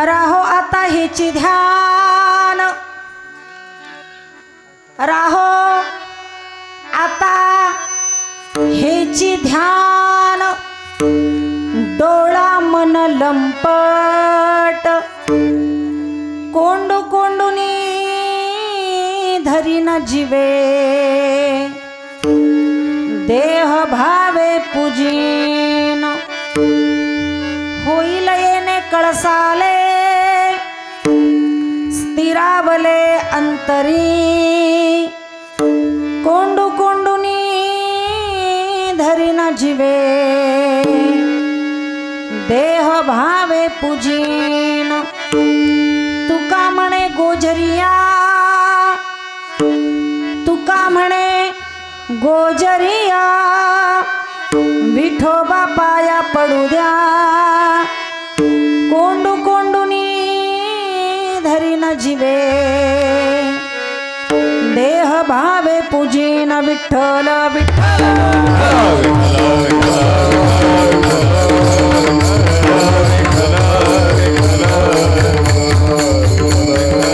राहो आता हेची ध्यान, राहो आता हेची ध्यान, डोळा मन लंपट, कोंडू कोंडुनी धरी न जीवे, देह भावे पूजीन, होईल येणे कळसाले, स्थिरावले अंतरी, कोंडू कोंडुनी धरी न जीवे, देह भावे पूजीन, तुका म्हणे गोजरिया, तुका म्हणे गोजरिया, विठोबा पाया पडू द्या, कोंडू कोंडुनी धरी न जीवे, देह भावे पूजीन विठ्ठल विठ्ठल।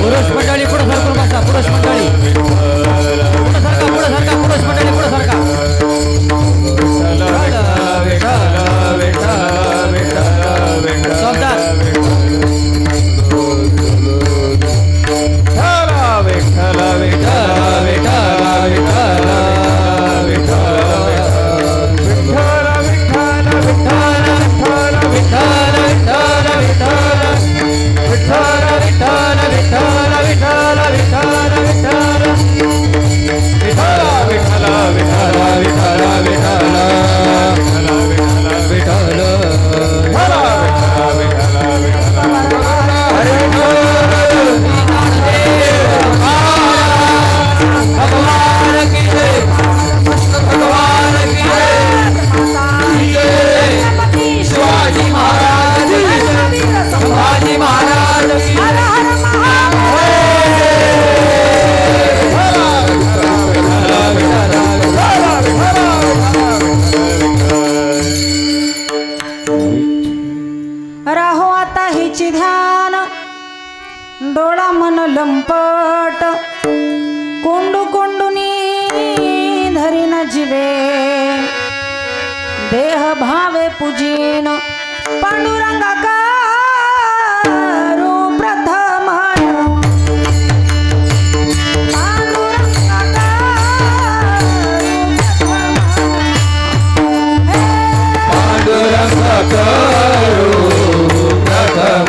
पुरुष मंडळी पुढे सरकून बसा, पुरुष मंडळी पुढे सरका, पुढे सरका, पुरुष मंडळी पुढे सरका। राहो आता हेची ध्यान, डोळा मन लंपट, कोंडू कोंडुनी धरी न जीवे, देह भावे पूजीन, पांडुरंगा करू प्रथम, पांडुरंगा करू प्रथम,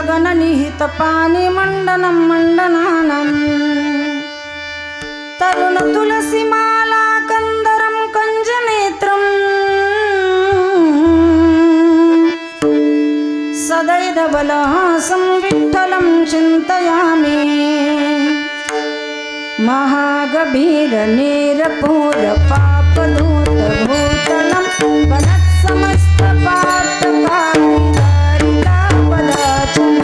गगन निहित पाणी मंडनम मंडनानम तरुण तुलसी माला कंदरम कंजनेत्रम सदैधबलहासं विठ्ठलं चिन्तयामि महागभीरनीरपूरपापदूतभूतलं वनत्समस्तपातकारितापदाचलम्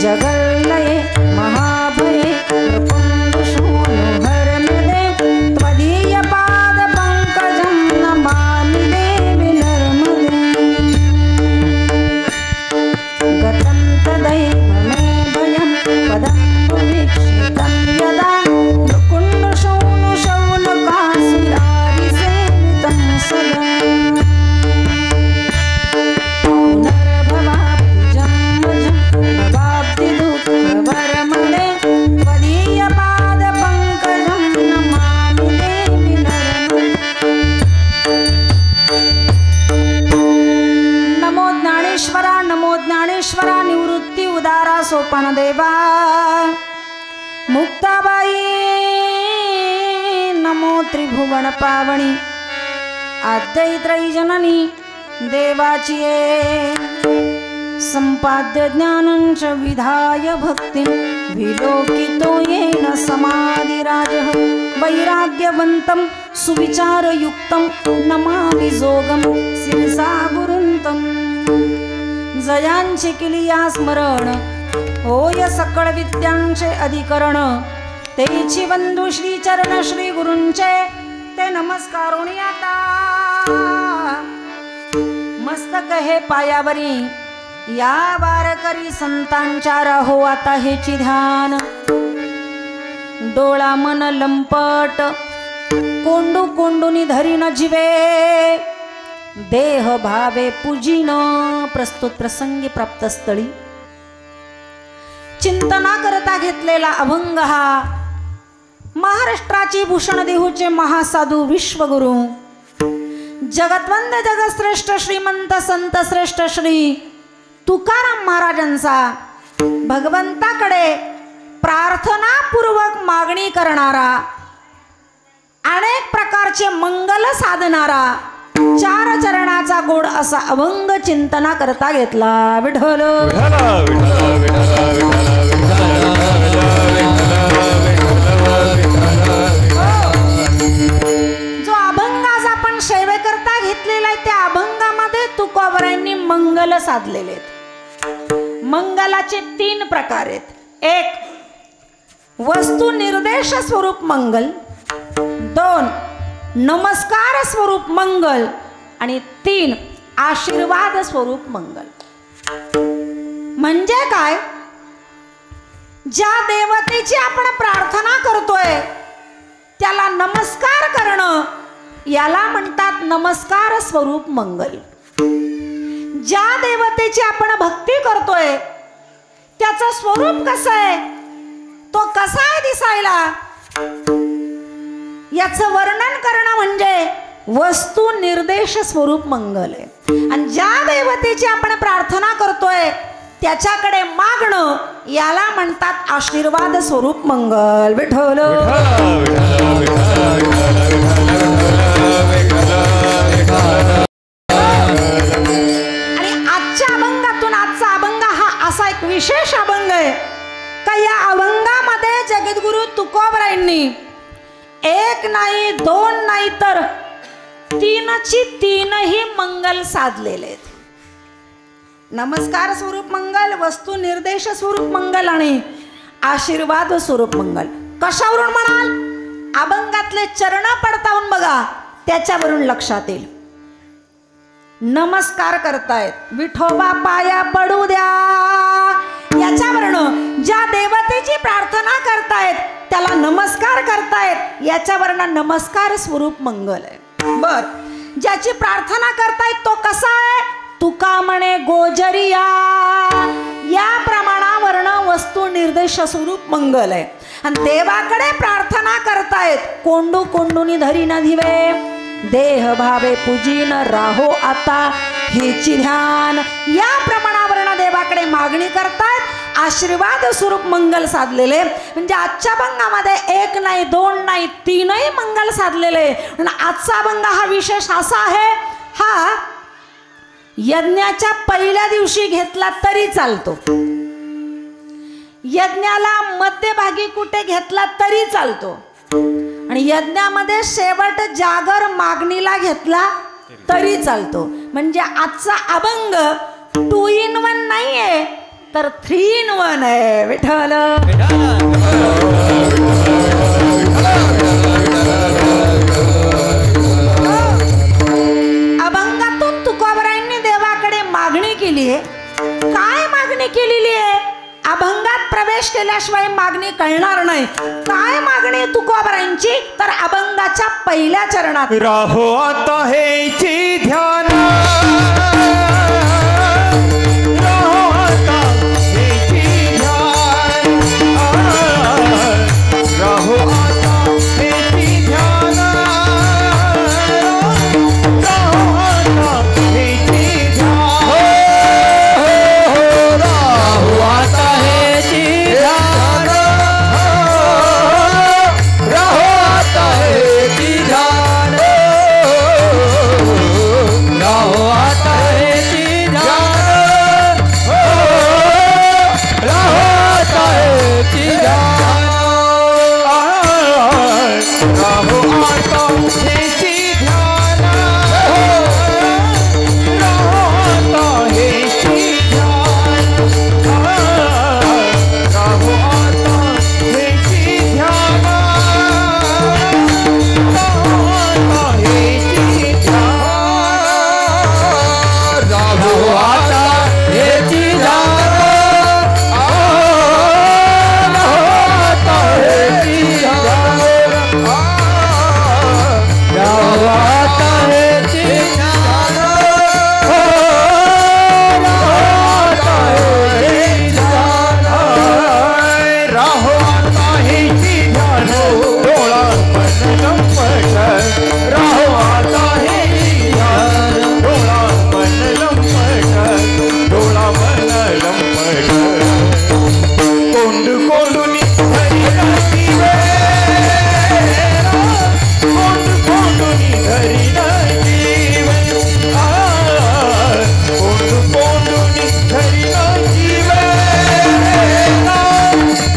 जगल्लये महाभये प्रपुण्डशूनुहरमदे त्वदीयपादपङ्कजं नमामि देवि नर्मदे गतं तदैव मे भयं पदं वीक्षितं यदा मुकुन्दशौनुशौनकासुरारिसेवितं सदा निवृत्ती उदारा सोपान देवा मुक्ताबाई नमो त्रिभुवन पावणी आद्यैत्रयी जननी देवाची संपाद्य ज्ञानंच विधाय भक्ति विलोकितो येन समाधिराजः वैराग्यवन्तं सुविचारयुक्तं नमामि जोगं शिरसा गुरुन्तं जयांचे केली या स्मरण होय सकळ विद्यांचे अधिकरण तेची बंधू श्री चरण श्री गुरूंचे ते नमस्कारोणी आता मस्तक हे पायावरी या वारकरी संतांच्या राहो आता हेची ध्यान डोळा मन लंपट कोंडू कोंडूनी धरीन जीवे देह भावे पूजिन प्रस्तुत प्रसंगी प्राप्त स्थळी चिंतना करता घेतलेला अभंग हा महाराष्ट्राची भूषण देहूचे महासाधू विश्वगुरु जगतवंद जगश्रेष्ठ श्रीमंत संत श्रेष्ठ श्री तुकाराम महाराजांचा भगवंताकडे प्रार्थनापूर्वक मागणी करणारा अनेक प्रकारचे मंगल साधणारा चार चरणाचा गोड असा अभंग चिंतना करता घेतला विठ्ठल जो अभंग आज आपण सेवेकरता घेतलेला आहे त्या अभंगामध्ये तुकोबरायांनी मंगल साधलेले आहेत मंगलाचे 3 प्रकार आहेत एक वस्तू निर्देश स्वरूप मंगल 2 नमस्कार स्वरूप मंगल आणि 3 आशीर्वाद स्वरूप मंगल म्हणजे काय ज्या देवतेची आपण प्रार्थना करतोय त्याला नमस्कार करणं याला म्हणतात नमस्कार स्वरूप मंगल ज्या देवतेची आपण भक्ती करतोय त्याचं स्वरूप कसं आहे तो कसा आहे दिसायला याचं वर्णन करणं म्हणजे वस्तू निर्देश स्वरूप मंगल आहे आणि ज्या देवतेची आपण प्रार्थना करतोय त्याच्याकडे मागणं याला म्हणतात आशीर्वाद स्वरूप मंगल विठ्ठल आणि आजच्या अभंगातून आजचा अभंग हा असा एक विशेष अभंग आहे का या अभंगामध्ये जगद्गुरु तुकोबरायांनी 1 नाही 2 नाही तर 3ची 3ही मंगल साधलेले आहेत नमस्कार स्वरूप मंगल वस्तू निर्देश स्वरूप मंगल आणि आशीर्वाद स्वरूप मंगल कशावरून म्हणाल अभंगातले चरण पडतावून बघा त्याच्यावरून लक्षात येईल नमस्कार करतायत विठोबा पाया पडू द्या याच्यावरून ज्या देवतेची प्रार्थना करतायत त्याला नमस्कार करतायत याच्यावरून नमस्कार स्वरूप मंगल आहे बर ज्याची प्रार्थना करतायत तो कसा आहे तुका म्हणे गोजरिया या प्रमाणावरनं वस्तू निर्देश स्वरूप मंगल आहे आणि देवाकडे प्रार्थना करतायत कोंडू कोंडूनी धरी न धिवे देह भावे पूजीन राहो आता हेची ध्यान या प्रमाणावरण देवाकडे मागणी करतात। आशीर्वाद स्वरूप मंगल साधलेले म्हणजे आजच्या अभंगामध्ये एक नाही दोन नाही तीनही मंगल साधलेले। आजचा अभंग हा विशेष असा आहे, हा यज्ञाच्या पहिल्या दिवशी घेतला तरी चालतो, यज्ञाला मध्यभागी कुठे घेतला तरी चालतो, आणि यज्ञामध्ये शेवट जागर मागणीला घेतला तरी चालतो। म्हणजे आजचा अभंग 2 in 1 नाहीये तर 3 in 1 आहे। विठ्ठल अभंगातून तुकोबरायांनी देवाकडे मागणी केली आहे। काय मागणी केलेली आहे? अभंगात प्रवेश केल्याशिवाय मागणी कळणार नाही। काय मागणी तुकोबरायांची? तर अभंगाच्या पहिल्या चरणात राहो आता हेची ध्यान, राहो आता हेची ध्यान, राहो आता हेची ध्यान, राहो आता हेची ध्यान, राहो आता हेची ध्यान, राहो आता हेची ध्यान, राहो आता हेची ध्यान, राहो आता हेची ध्यान, राहो आता हेची ध्यान, राहो आता हेची ध्यान, राहो आता हेची ध्यान, राहो आता हेची ध्यान, राहो आता हेची ध्यान, राहो आता हेची ध्यान, राहो आता हेची ध्यान, राहो आता हेची ध्यान, राहो आता हेची ध्यान, डोळा मन लंपट, राहो आता हेची ध्यान, डोळा मन लंपट, डोळा मन लंपट, कोंड कोंडुनी धरी राती वेळा, कोंड कोंडुनी धरी राती वेळा, कोंड कोंडुनी धरी राती वेळा,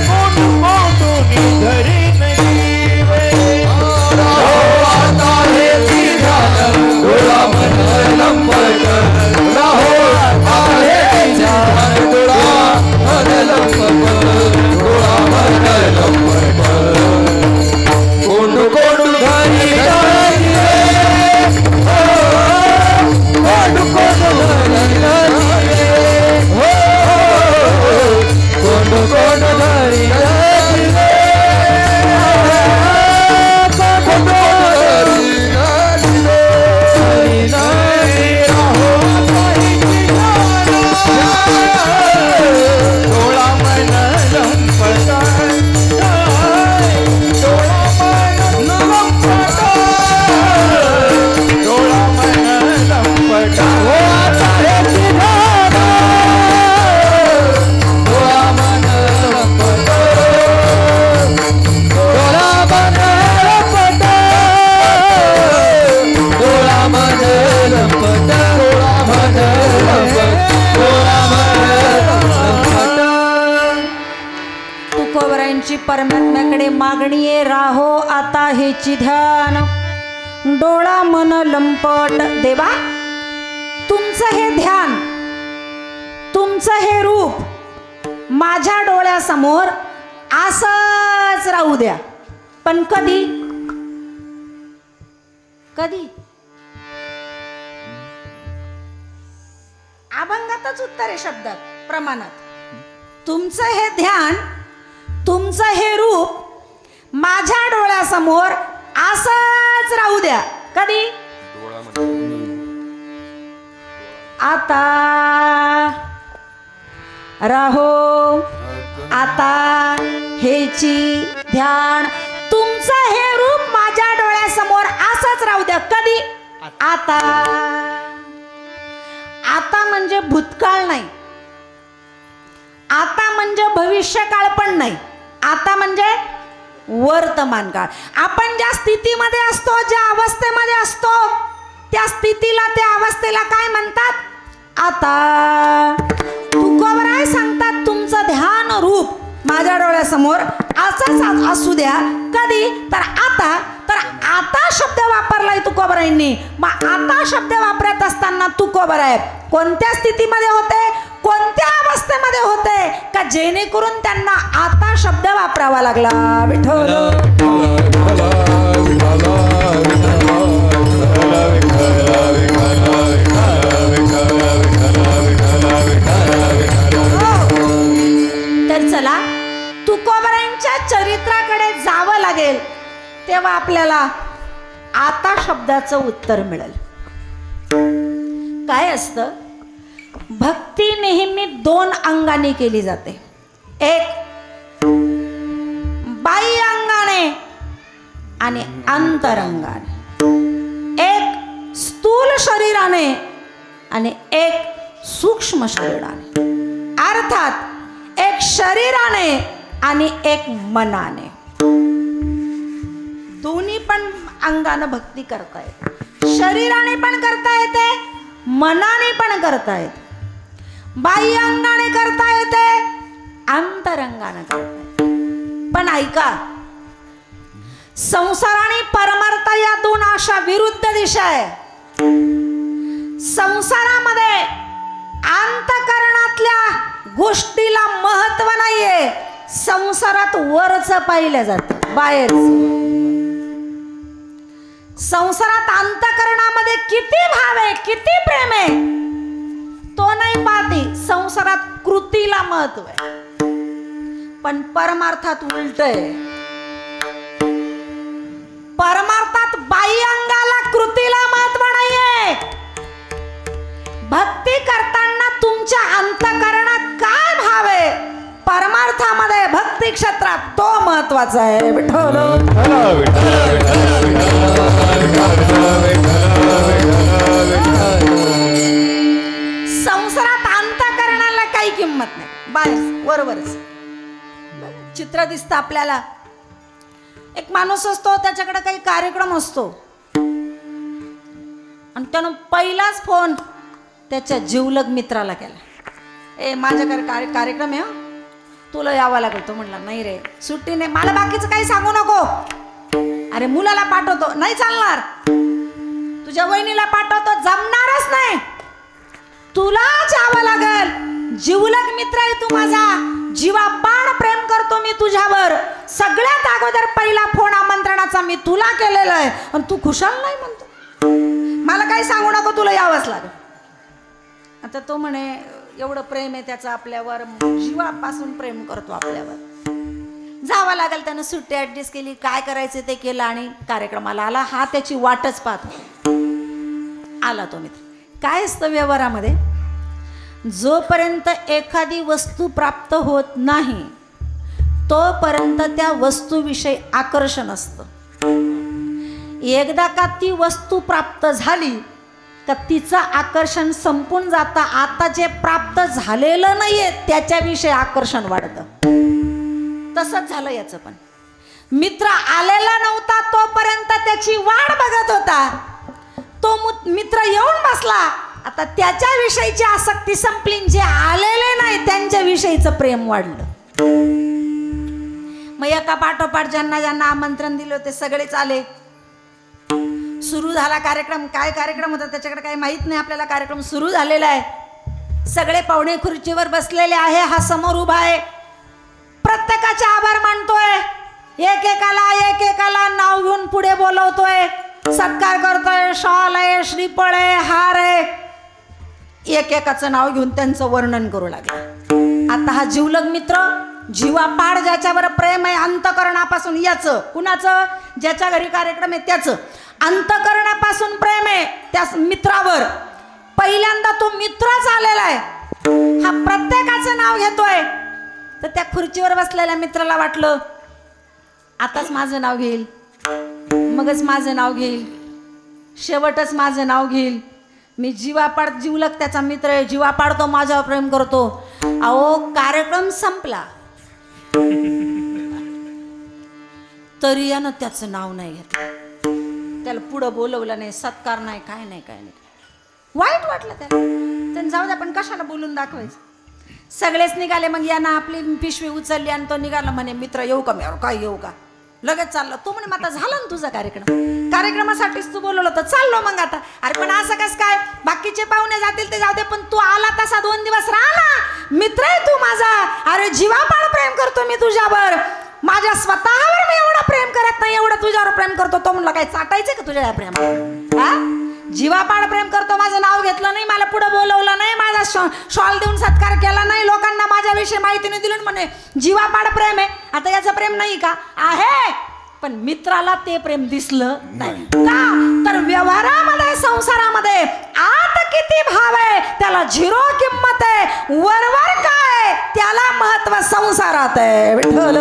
कोंड कोंडुनी धरी नाही वेळा, राहो आता हेची ध्यान, डोळा मन लंपट, राहो आता हेची ध्यान, डोळा मन लंपट, डोळा मन लंपट, कोंड कोंड धरी राती वेळा, कोंड कोंड धरी राती वेळा, कोंड कोंड धरी राती वेळा, कोंड कोंड धरी राती वेळा, राहो आता हेची ध्यान, डोळा मन लंपट, डोळा मन लंपट, डोळा मन लंपट, हो आता हेची ध्यान, डोळा मन लंपट, डोळा मन लंपट, डोळा मन लंपट, डोळा मन लंपट, डोळा मन लंपट. तुकोबरायांची परमात्म्याकडे मागणी आहे, राहो आता हेची ध्यान, डोळा मन लंपट। देवा तुमचं हे ध्यान, तुमचं हे रूप माझ्या डोळ्यासमोर असंच राहू द्या, पण कधी कधी अभंगातच उत्तर आहे शब्दात प्रमाणात। तुमचं हे ध्यान, तुमचं हे रूप माझ्या डोळ्यासमोर असंच राहू द्या, कधी आता, राहो आता हेची ध्यान, तुमचं हे रूप माझ्या डोळ्यासमोर असंच राहू द्या, कधी आता, आता म्हणजे भूतकाळ नाही, आता म्हणजे भविष्यकाळ पण नाही, आता म्हणजे वर्तमान काळ. आपण ज्या स्थितीमध्ये असतो, ज्या अवस्थेमध्ये असतो, त्या स्थितीला, त्या अवस्थेला काय म्हणतात? आता. तुकोबराय सांगतात तुमचं ध्यान रूप माझ्या डोळ्यासमोर असंच असू द्या. कधी? तर आता. तर आता शब्द वापरलाय तुकोबरायांनी. मग आता शब्द वापरत असताना तुकोबराय कोणत्या स्थितीमध्ये होते, कोणत्या अवस्थेमध्ये होते का जेणेकरून त्यांना आता शब्द वापरावा लागला? विठ्ठल तर चला तुकोबरायांच्या चरित्राकडे जावं लागेल, तेव्हा आपल्याला आता शब्दाचं उत्तर मिळेल. काय असतं? भक्ती नेहमी दोन अंगाने केली जाते. एक बाह्य अंगाने आणि अंतरंगाने. एक स्थूल शरीराने आणि एक सूक्ष्म शरीराने. अर्थात एक शरीराने आणि एक मनाने. दोन्ही पण अंगाने भक्ती करता येते. शरीराने पण करता येते, मनाने पण करता येते. बाह्य अंगाने करता येते, अंतरंगाने करता येते. पण ऐका, संसार आणि परमार्थ या दोन अशा विरुद्ध दिशा आहे. संसारामध्ये अंतकरणातल्या गोष्टीला महत्व नाहीये. संसारात वरच पाहिलं जातं, बाहेरच. संसारात अंतकरणामध्ये किती भाव आहे, किती प्रेम आहे, तो नाही पाहते. संसारात कृतीला महत्व आहे. पण परमार्थात उलट आहे. परमार्थात बाह्य अंगाला, कृतीला महत्व नाहीये. भक्ती करताना तुमच्या अंतकरणात काय भाव आहे, परमार्थामध्ये, भक्ती क्षेत्रात तो महत्वाचा आहे. विठ्ठल संसारात अंतकरणाला काही किंमत नाही, बाहेर वरवरच. चित्र दिसतं आपल्याला. एक माणूस असतो, त्याच्याकडे काही कार्यक्रम असतो आणि त्यानं पहिलाच फोन त्याच्या जिवलग मित्राला केला. ए माझ्याकडे कार्यक्रम आहे, तुला यावं लागेल. तो म्हणला नाही रे, सुट्टी नाही, मला बाकीचं काही सांगू नको. अरे मुलाला पाठवतो, नाही चालणार. तुझ्या वहिनीला पाठवतो, जमणारच नाही, तुलाच यावं लागेल. जिवलग मित्र आहे तू माझा, जीवापाड प्रेम करतो मी तुझ्यावर. सगळ्यात अगोदर पहिला फोन आमंत्रणाचा मी तुला केलेला आहे आणि तू खुशाल नाही म्हणतो. मला काही सांगू नको, तुला यावंच लागेल. आता तो म्हणे एवढं प्रेम आहे त्याचं आपल्यावर, जीवापासून प्रेम करतो आपल्यावर, जावं लागेल. त्यानं सुट्टी ऍडजस्ट केली, काय करायचं ते केलं आणि कार्यक्रमाला आला. हा त्याची वाटच पाहतो. आला तो मित्र. काय असतं व्यवहारामध्ये, जोपर्यंत एखादी वस्तू प्राप्त होत नाही तोपर्यंत त्या वस्तूविषयी आकर्षण असतं. एकदा का ती वस्तू प्राप्त झाली का तिचं आकर्षण संपून जातं. आता जे प्राप्त झालेलं नाहीये त्याच्याविषयी आकर्षण वाढतं. तसंच झालं याचं पण. मित्र आलेला नव्हता तोपर्यंत त्याची वाट बघत होता. तो मित्र येऊन बसला, आता त्याच्याविषयीची आसक्ती संपली. जे आलेले नाही त्यांच्याविषयीचं प्रेम वाढलं. मग एका पाठोपाठ ज्यांना ज्यांना आमंत्रण दिलं ते सगळेच आले. सुरू झाला कार्यक्रम. काय कार्यक्रम होता त्याच्याकडे काही माहित नाही आपल्याला. कार्यक्रम सुरू झालेला आहे. सगळे पाहुणे खुर्चीवर बसलेले आहे. हा समोर उभा आहे. प्रत्येकाचे आभार मानतोय. एकेकाला नाव घेऊन पुढे बोलवतोय, सत्कार करतोय. शॉल आहे, श्रीफळ आहे, हार आहे. एकेकाचं नाव घेऊन त्यांचं वर्णन करू लागले. आता हा जिवलग मित्र, जीवापाड ज्याच्यावर प्रेम आहे अंतकरणापासून, याचं कुणाचं, ज्याच्या घरी कार्यक्रम आहे त्याचं अंतकरणापासून प्रेम आहे त्या मित्रावर. पहिल्यांदा तो मित्रच आलेला आहे. हा प्रत्येकाचं नाव घेतोय. तर त्या खुर्चीवर बसलेल्या मित्राला वाटलं आताच माझं नाव घेईल, मगच माझं नाव घेईल, शेवटच माझं नाव घेईल. मी जीवापाड जीवलक त्याचा मित्र आहे, जीवापाड तो माझ्यावर प्रेम करतो. अहो कार्यक्रम संपला तरी यानं त्याचं नाव नाही घेतलं, त्याला पुढं बोलवलं नाही, सत्कार नाही, काय नाही काय नाही. वाईट वाटलं त्याला जाऊ द्या, पण कशाला बोलून दाखवायचं. सगळेच निघाले. मग यानं आपली पिशवी उचलली आणि तो निघाला म्हणे मित्र येऊ का? मी काय येऊ का? लगेच चाललं. तू म्हणे मग आता झाला ना तुझा कार्यक्रम, कार्यक्रमासाठीच तू बोलवलं तर चाललो मग आता. अरे पण असं कसं काय? बाकीचे पाहुणे जातील ते जाऊ दे, पण तू आला तसा 2 दिवस राहिला, मित्र आहे तू माझा. अरे जीवापाड प्रेम करतो मी तुझ्यावर, माझ्या स्वतःवर मी एवढं प्रेम करत नाही, एवढं तुझ्यावर प्रेम करतो. तो म्हणला काय चाटायचं का तुझ्या प्रेमावर? हा, जीवापाड प्रेम करतो, माझं नाव घेतलं नाही, मला पुढे बोलवलं नाही, माझा शॉल देऊन सत्कार केला नाही, लोकांना माझ्याविषयी माहिती नाही दिली, म्हणे जीवापाड प्रेम आहे. आता याचं प्रेम नाही का? आहे, पण मित्राला ते प्रेम दिसलं नाही का? तर व्यवहारामध्ये संसारामध्ये आत किती भाव आहे त्याला 0 किंमत आहे, वरवर काय त्याला महत्व संसारात आहे. विठ्ठल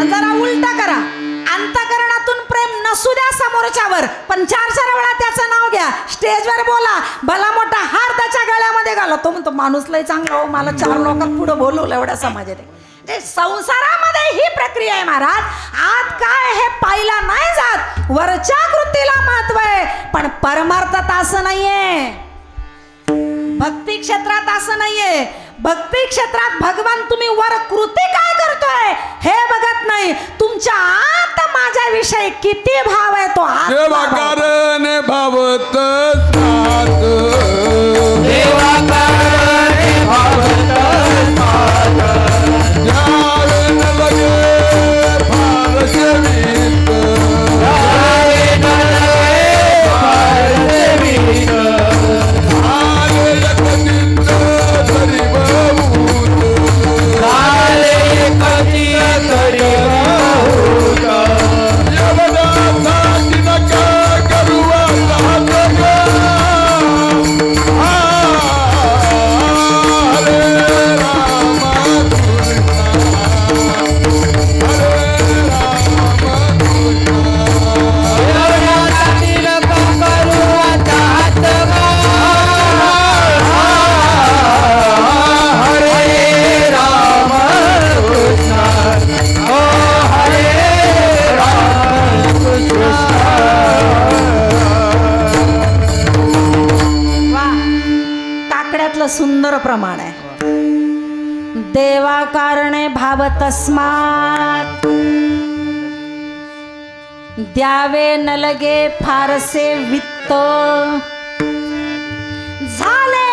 जरा उलटा करा, अंतःकरणातून प्रेम नसू द्या समोरच्यावर, पण 4 वेळा त्याचं नाव घ्या, स्टेजवर बोला, भला मोठा हार त्याच्या गळ्यामध्ये घाला. तो म्हणतो माणूस लय चांगला हो, मला 4 लोकांत पुढे बोलवलं एवढ्या समाजात. संसारामध्ये ही प्रक्रिया आहे महाराज. आत काय हे पाहिला नाही जात, वरच्या कृतीला महत्व आहे, पण परमार्थात असं नाहीये. भक्ती क्षेत्रात असं नाहीये. भक्ती क्षेत्रात भगवान तुम्ही वर कृती काय करतोय हे बघत नाही, तुमच्या आत माझ्याविषयी किती भाव आहे तो आत देवाकारणे भावत सुंदर प्रमाण आहे. देवा कारणे भाव तस्मात द्यावे न लगे फारसे वित्त, झाले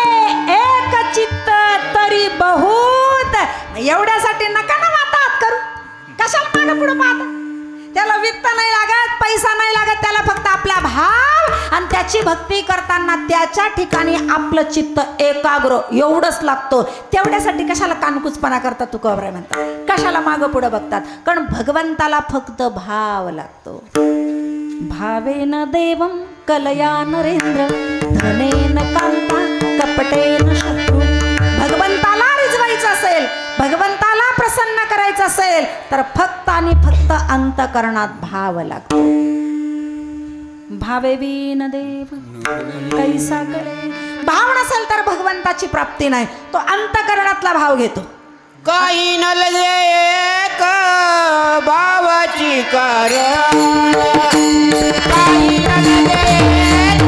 एक चित्त तरी बहुत. एवढ्यासाठी नका ना वाताहत करू, कशाला मागे पुढे पाहता. त्याला वित्त नाही लागत, पैसा नाही लागत, त्याला फक्त आपला भाव आणि त्याची भक्ती करताना त्याच्या ठिकाणी आपलं चित्त एकाग्र एवढंच लागतं. तेवढ्यासाठी कशाला कानकुचपणा करतात तुकोबराय म्हणतात, कशाला मागं पुढे बघतात. कारण भगवंताला फक्त भाव लागतो. भावेन देवं कलया नरेंद्र धनेन कांता कपटेन शत्रू. भगवंताला रिझवायचं असेल, भगवंताला प्रसन्न करायचं असेल तर फक्त आणि फक्त अंतःकरणात भाव लागतो. भावे विन देव कैसा करे. भाव नसेल तर भगवंताची प्राप्ती नाही. तो अंतःकरणातला भाव घेतो. काही न लगे एक भावाची कारण, काही न लगे एक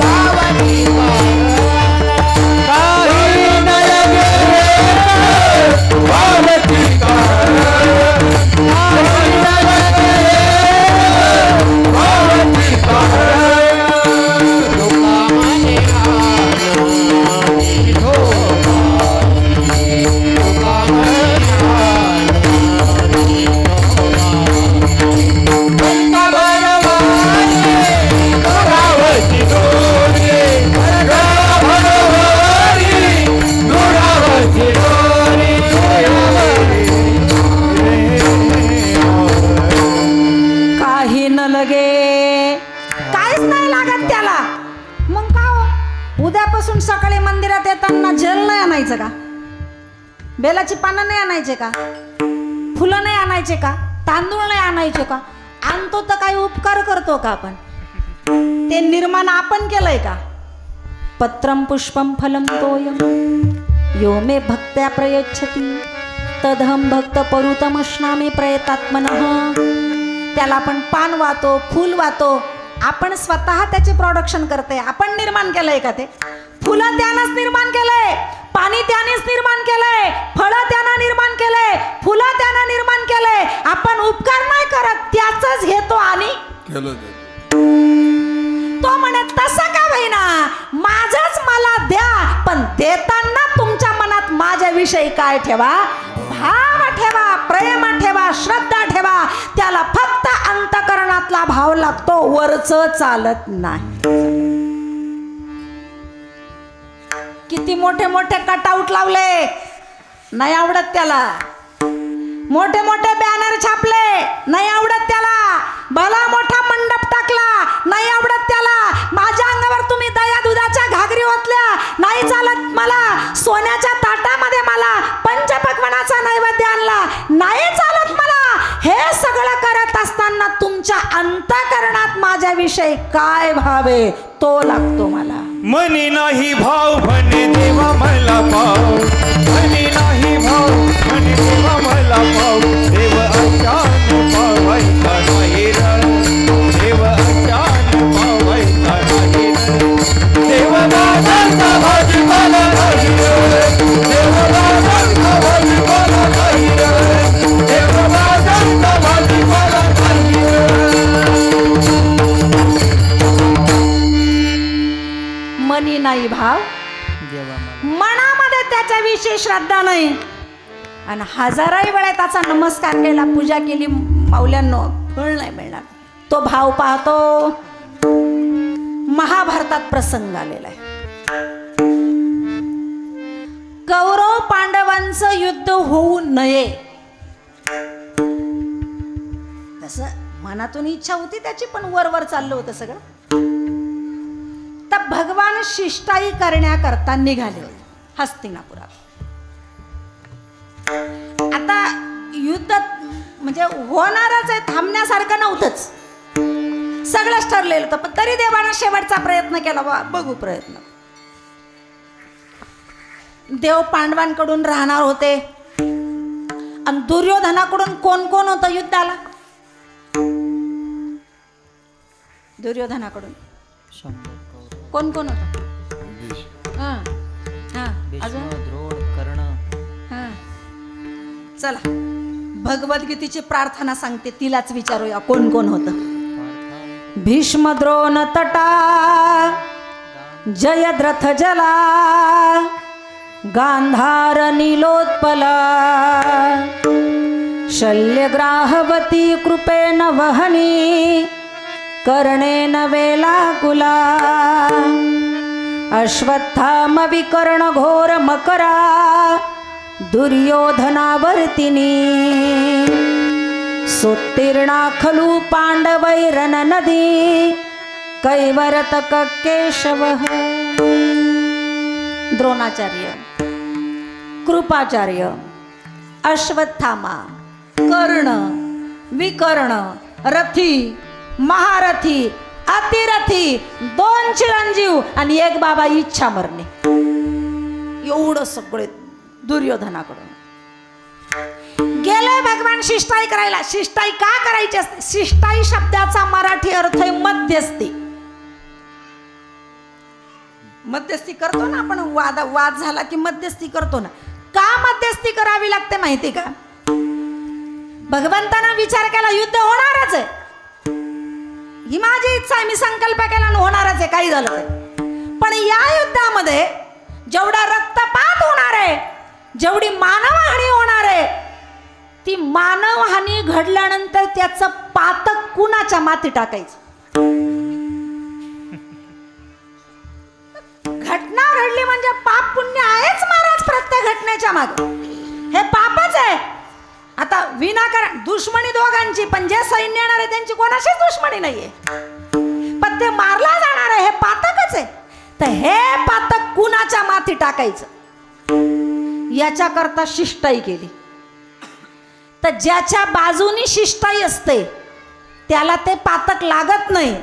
भावाची कारण, काही न लगे एक भावाची कारण, काही न लगे एक भावाची कारण. लोकांमध्ये उद्यापासून सकाळी मंदिरात येताना जल नाही आणायचं का? बेलाची पानं नाही आणायचे का? फुलं नाही आणायचे का? तांदूळ नाही आणायचे का? आणतो तर काही उपकार करतो का आपण? ते निर्माण आपण केलंय का? पत्रम पुष्पम फलम तोयम यो मे भक्त्या प्रयच्छति तदहम भक्त परुतमश्नामी प्रयतात्मनः. त्याला आपण पान वाहतो, फूल वाहतो, आपण स्वतः त्याचे प्रोडक्शन करते. आपण निर्माण केलंय का? ते फुलं त्यानंच निर्माण केलंय, पाणी त्यानेच निर्माण केलंय, फळं त्यानं निर्माण केलंय, फुलं त्यानं निर्माण केलंय. आपण उपकार नाही करत, त्याचंच घेतो आणि तो म्हणे तसं का होईना, माझंच मला द्या, पण देताना तुमच्या मनात माझ्याविषयी काय ठेवा? भाव ठेवा, प्रेम ठेवा, श्रद्धा ठेवा. त्याला फक्त अंतकरणातला भाव लागतो, वरचं चालत नाही. किती मोठे मोठे कटआउट लावले, नाही आवडत त्याला. मोठे मोठे बॅनर छापले, नाही आवडत त्याला. भला मोठा मंडप टाकला, नाही आवडत त्याला. माझ्या अंगावर तुम्ही दया दुधाच्या घागरी ओतल्या, नाही चालत मला. सोन्याच्या ताटामध्ये मला पंचपक्वान्नाचा नैवेद्य आणला, नाही चालत मला. हे सगळं करत असताना तुमच्या अंतःकरणात माझ्याविषयी काय भाव आहे तो लागतो मला. मनी नाही भाव म्हणे देवा मला पाव, मनी नाही भाव म्हणे देवा मला पाव. देव अचान पावायचा नाही रण, देव अचान पावायचा नाही रण. देव दादांचा भाजीपाला नाही रण, देव दादांचा भाजीपाला नाही रण, देव दादांचा भाजीपाला नाही रण. मनी नाही भाव, मनामध्ये त्याच्याविषयी श्रद्धा नाही, आणि हजाराही वेळा त्याचा नमस्कार केला, पूजा केली, माऊल्यांनो फळ नाही मिळणार. तो भाव पाहतो. महाभारतात प्रसंग आलेला आहे. कौरव पांडवांचं युद्ध होऊ नये तसं मनातून इच्छा होती त्याची, पण वर चाललं होतं सगळं. तर भगवान शिष्टाई करण्याकरता निघाले होते हस्तिनापुरात. आता युद्ध म्हणजे होणारच आहे, थांबण्यासारखं नव्हतंच, सगळंच ठरलेलं होतं. पण तरी देवानं शेवटचा प्रयत्न केला, बघू प्रयत्न. देव पांडवांकडून राहणार होते, आणि दुर्योधनाकडून कोण कोण होतं युद्धाला? दुर्योधनाकडून कोण कोण होतं? अजून चला भगवद्गीतेची प्रार्थना सांगते, तिलाच विचारूया कोण कोण होतं. भीष्म द्रोण तटा जयद्रथ जला गांधार नीलोत्पला शल्यग्राहवती कृपेण वहनी कर्णेन वेलाकुला अश्वत्थाम विकर्ण घोर मकरा दुर्योधनावर्तिनी सोत्तीर्णा खलु पांडवैरन नदी कैवरतक केशवः. द्रोणाचार्य, कृपाचार्य, अश्वत्थामा, कर्ण, विकर्ण, रथी, महारथी, अतिरथी, 2 चिरंजीव आणि 1 बाबा इच्छा मरणे, एवढं सगळे दुर्योधनाकडून गेले. भगवान शिष्टाई करायला. शिष्टाई का करायची असते? शिष्टाई शब्दाचा मराठी अर्थ आहे मध्यस्थी. मध्यस्थी करतो ना आपण, वाद झाला की मध्यस्थी करतो ना. का मध्यस्थी करावी लागते माहिती का? भगवंतानं विचार केला युद्ध होणारच आहे, ही माझी इच्छा आहे, मी संकल्प केला होणारच आहे, काही झालं ते. पण या युद्धामध्ये जेवढा रक्तपात होणार आहे, जेवढी मानवहानी होणार आहे, ती मानवहानी घडल्यानंतर त्याचं पातक कुणाच्या माती टाकायचं? घटना घडली म्हणजे पाप पुण्य आहेच महाराज प्रत्येक घटनेच्या मागे. हे पापच आहे. आता विनाकारण दुश्मनी दोघांची, पण जे सैन्य येणार आहे त्यांची कोणाशीच दुश्मनी नाहीये, पण ते मारला जाणार आहे, हे पातकच आहे. तर हे पातक कुणाच्या माती टाकायचं याच्या करता शिष्टाई केली. तर ज्याच्या बाजूनी शिष्टाई असते त्याला ते पातक लागत नाही.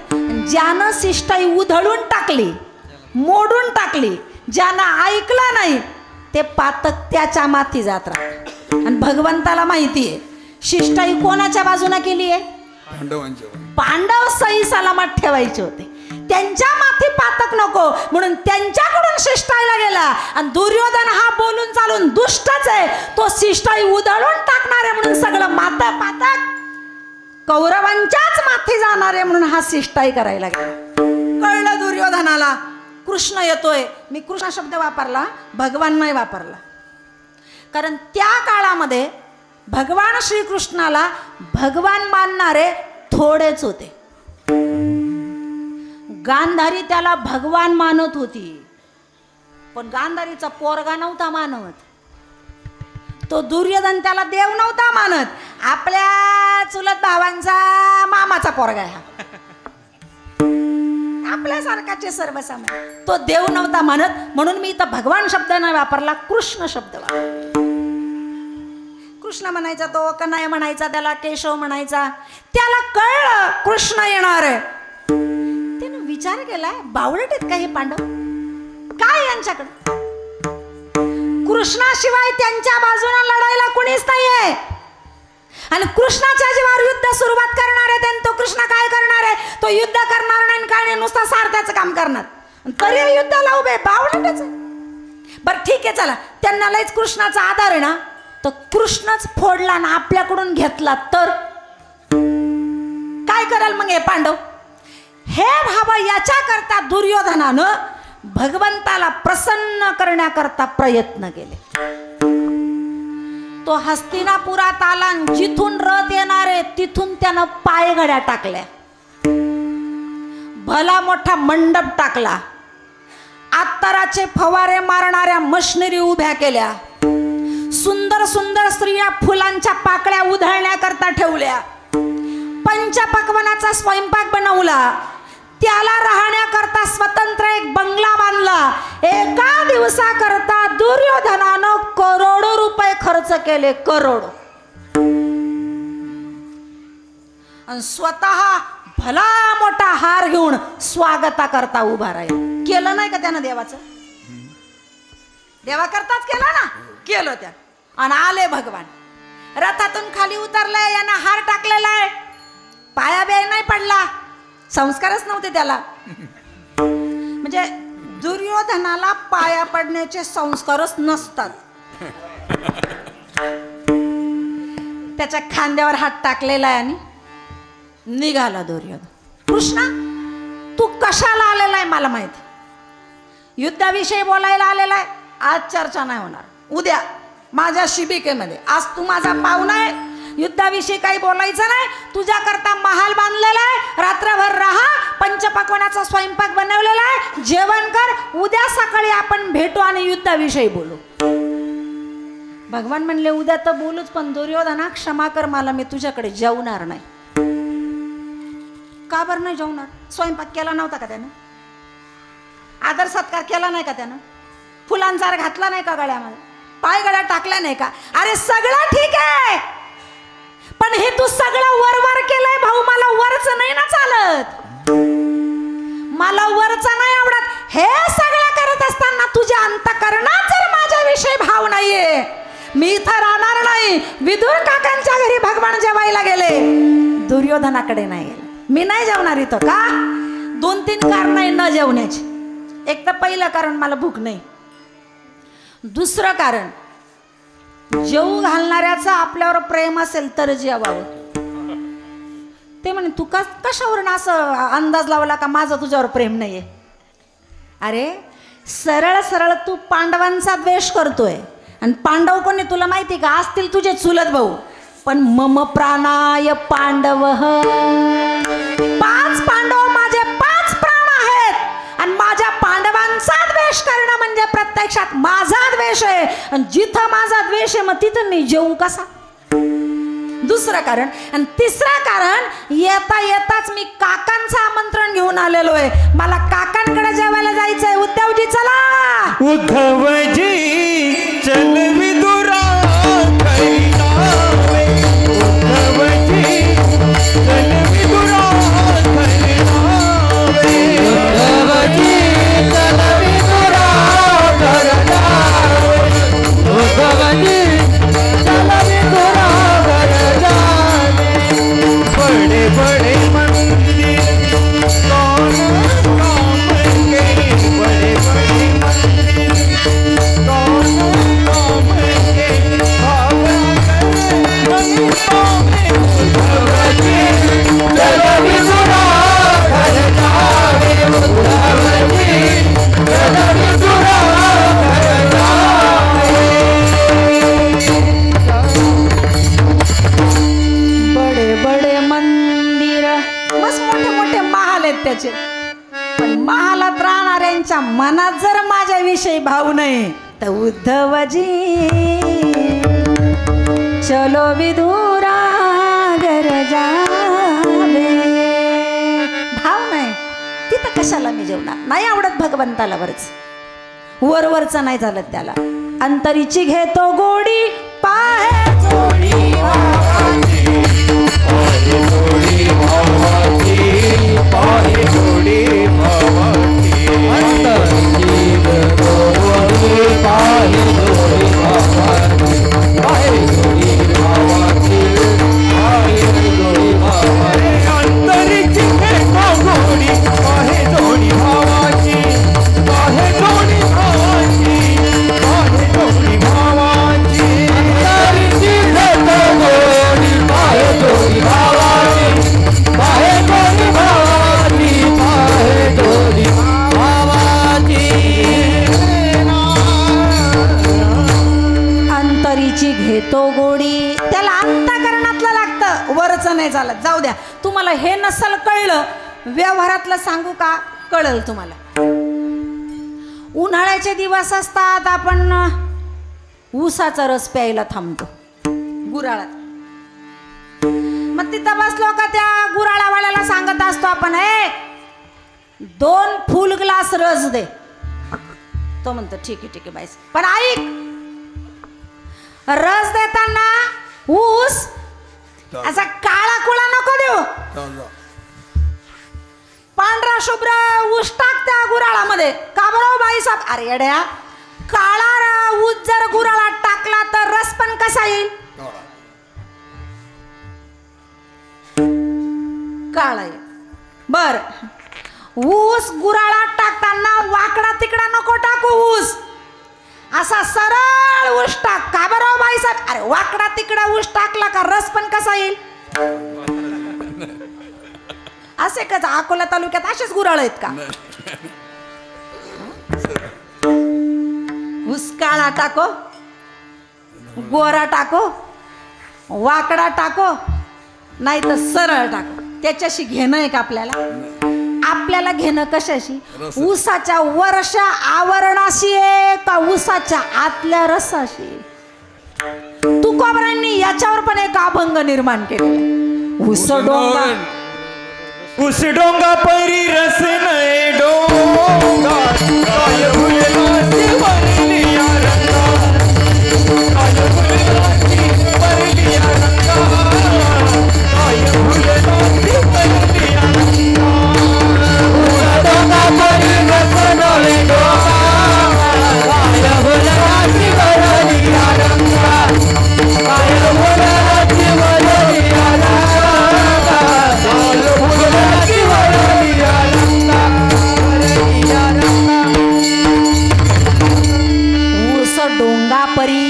ज्यानं शिष्टाई उधळून टाकली, मोडून टाकली, ज्यानं ऐकलं नाही ते पातक त्याच्या माथी जात राहत. आणि भगवंताला माहिती आहे शिष्टाई कोणाच्या बाजूने केली आहे? पांडव सही सलामत ठेवायचे होते, त्यांच्या माथी पातक नको म्हणून त्यांच्याकडून शिष्टाईला गेला. आणि दुर्योधन हा बोलून चालून दुष्टच आहे, तो शिष्टाई उधळून टाकणार आहे म्हणून सगळं माता पातक कौरवांच्याच माथी जाणार आहे म्हणून हा शिष्टाई करायला गेला. कळलं दुर्योधनाला कृष्ण येतोय. मी कृष्ण शब्द वापरला, भगवान नाही वापरला, कारण त्या काळामध्ये भगवान श्रीकृष्णाला भगवान मानणारे थोडेच होते. गांधारी त्याला भगवान मानत होती, पण गांधारीचा पोरगा नव्हता मानत. तो दुर्योधन त्याला देव नव्हता मानत, आपल्या चुलत भावांचा मामाचा पोरगा आहे हा, आपल्यासारखाचे सर्वसामान्य. तो देव नव्हता मानत, म्हणून मी इथं भगवान शब्द नाही वापरला, कृष्ण शब्द वापरला. कृष्ण म्हणायचा तो का नाही म्हणायचा, त्याला केशव म्हणायचा. त्याला कळलं कृष्ण येणार आहे, त्याने विचार केलाय बावळट आहेत का हे पांडव, काय यांच्याकडे कृष्णाशिवाय त्यांच्या बाजूने लढायला कोणीच नाहीये. आणि कृष्णाच्या जीवावर युद्ध सुरुवात करणार आहे, तो कृष्ण काय करणार आहे, तो युद्ध करणार नाही, काय नाही, नुसता सारथ्याचं काम करणार, तरी युद्धाला उभे बावळटच. बरं ठीक आहे चला, त्यांना लयच कृष्णाचा आधार आहे ना, तर कृष्णच फोडला ना आपल्याकडून घेतला तर काय कराल मग हे पांडव? हे भावा याच्याकरता दुर्योधनानं भगवंताला प्रसन्न करण्याकरता प्रयत्न केले. तो हस्तिनापुरात आला, जिथून रथ येणारे तिथून त्यानं पायघड्या टाकल्या, भला मोठा मंडप टाकला, अत्तराचे फवारे मारणाऱ्या मशिनरी उभ्या केल्या, सुंदर सुंदर स्त्रिया फुलांच्या पाकळ्या उधळण्याकरता ठेवल्या, पंचपक्वान्नाचा स्वयंपाक बनवला, त्याला राहण्याकरता स्वतंत्र एक बंगला बांधला. एका दिवसाकरता दुर्योधनानं करोडो रुपये खर्च केले, करोडो. आणि स्वतः भला मोठा हार घेऊन स्वागताकरता उभा राहिला. केलं नाही का त्यानं देवाचं? देवाकरताच केलं ना, केलं त्या. आणि आले भगवान, रथातून खाली उतरलाय, यानं हार टाकलेला आहे, पाया बे नाही पडला, संस्कारच नव्हते त्याला. म्हणजे दुर्योधनाला पाया पडण्याचे संस्कारच नसतात. त्याच्या खांद्यावर हात टाकलेला आहे आणि निघाला दुर्योधन. कृष्णा तू कशाला आलेला आहे मला माहिती, युद्धाविषयी बोलायला आलेला आहे, आज चर्चा नाही होणार, उद्या माझ्या शिबिकेमध्ये. आज तू माझा पाहुणा आहे, युद्धाविषयी काही बोलायचं नाही, तुझ्याकरता महाल बांधलेला आहे, रात्रभर राहा, पंचपक्वान्नाचा स्वयंपाक बनवलेला आहे, जेवण कर, उद्या सकाळी आपण भेटू आणि युद्धाविषयी बोलू. भगवान म्हणले उद्या तर बोलूच, पण दुर्योधना क्षमा कर मला, मी तुझ्याकडे जेवणार नाही. का बरं नाही जेवणार? स्वयंपाक केला नव्हता का त्यानं? आदर सत्कार केला नाही का त्यानं? फुलांचा हार घातला नाही का गळ्यामध्ये? पायगड्या टाकल्या नाही का? अरे सगळं ठीक आहे, पण हे तू सगळं वरवर केलंय भाऊ, मला वरच नाही ना चालत, मला वरच नाही आवडत. हे सगळं करत असताना तुझ्या अंतःकरणात जर माझ्याविषयी भाव नाहीये, मी इथं राहणार नाही. विदुर काकांच्या घरी भगवान जेवायला गेले, दुर्योधनाकडे नाही गेले. मी नाही जेवणार इथं. का? 2-3 कारण आहे न जेवण्याची. एक तर पहिलं कारण मला भूक नाही, दुसरं कारण जेवू घालणाऱ्याचा आपल्यावर प्रेम असेल तर जेवावं. ते म्हणे तू कशावरून असं अंदाज लावला का माझं तुझ्यावर प्रेम नाहीये? अरे सरळ सरळ तू पांडवांचा द्वेष करतोय, आणि पांडव कोणी तुला माहिती का? असतील तुझे चुलत भाऊ, पण मम प्राणाय पांडव, 5 पांडव माझे 5 प्राण आहेत, आणि माझ्या पांडवांचा द्वेष करणं म्हणजे प्रत्यक्षात माझा द्वेष आहे. आणि जिथं माझा द्वेष आहे मग तिथं मी जेवू कसा? दुसरं कारण. आणि तिसरं कारण, येता येताच मी काकांचं आमंत्रण घेऊन आलेलो आहे, मला काकांकडे जेवायला जायचंय. उद्धवजी चला. उद्धवजी चल विदुरा कैलावे. त्याचे पण महालात राहणाऱ्यांच्या मनात जर माझ्याविषयी भाव नाही तर उद्धवजी चलो विदुरा घर जावे भाव नाही तिथं कशाला मी जेवणार नाही आवडत भगवंताला वरच वरवरच नाही झालं त्याला अंतरीची घेतो गोडी पाहे जोडी भावाची पाहे जोडी भावाची पाहे जोडी भावाची अंतरीची घेतो गोडी पाहे जोडी भावाची पाहे जोडी भावाची पाहे जोडी भावाची अंतरीची घेतो गोडी पाहे जोडी भावाची पाहे जोडी भावाची पाहे जोडी भावाची अंतरीची घेतो गोडी पाहे जोडी भावाची पाहे जोडी भावाची पाहे जोडी भावाची अंतरीची घेतो गोडी त्याला अंतःकरणातलं लागतं वरच नाही चालत जाऊ द्या तुम्हाला हे नसल कळलं व्यवहारातलं सांगू का कळल तुम्हाला उन्हाळ्याचे दिवस असतात आपण ऊसाचा रस प्यायला थांबतो गुराळात मग तिथं बसलो का त्या गुराळावाल्याला सांगत असतो आपण 2 फुल ग्लास रस दे तो म्हणतो ठीक आहे बाईस पण ऐक रस देताना ऊस असा काळा कुळा नको देऊ पांढरा शुभ्र ऊस टाक त्या गुराळामध्ये का बरोबर बाईसाहेब अरे येड्या काळा ऊस जर गुराळात टाकला तर रस पण कसा येईल काळा येईल बर ऊस गुराळात टाकताना वाकडा तिकडा नको टाकू ऊस असा सरळ ऊस टाक का बरोबर बाईसाहेब अरे वाकडा तिकडा ऊस टाकला का रस पण कसा येईल असे का अकोला तालुक्यात असेच गुराळ आहेत का ऊस काळा टाको गोरा टाको वाकडा टाको नाही तर सरळ टाको त्याच्याशी घेणं आहे का आपल्याला घेणं कशाशी ऊसाच्या वरच्या आवरणाशी आहे का ऊसाच्या आतल्या रसाशी तुकोबरांनी याच्यावर पण एक अभंग निर्माण केलेला ऊस डोंगा उस डोंगा परी रस नये डोंगा काय फुलवाची वरलिया रंगा काय फुलवाची वरलिया रंगा काय फुलवाची वरलिया रंगा उस डोंगा परी रस नये डोंगा काय फुलवाची वरलिया रंगा काय फुलवाची वरलिया रंगा ऊस डोंगा परी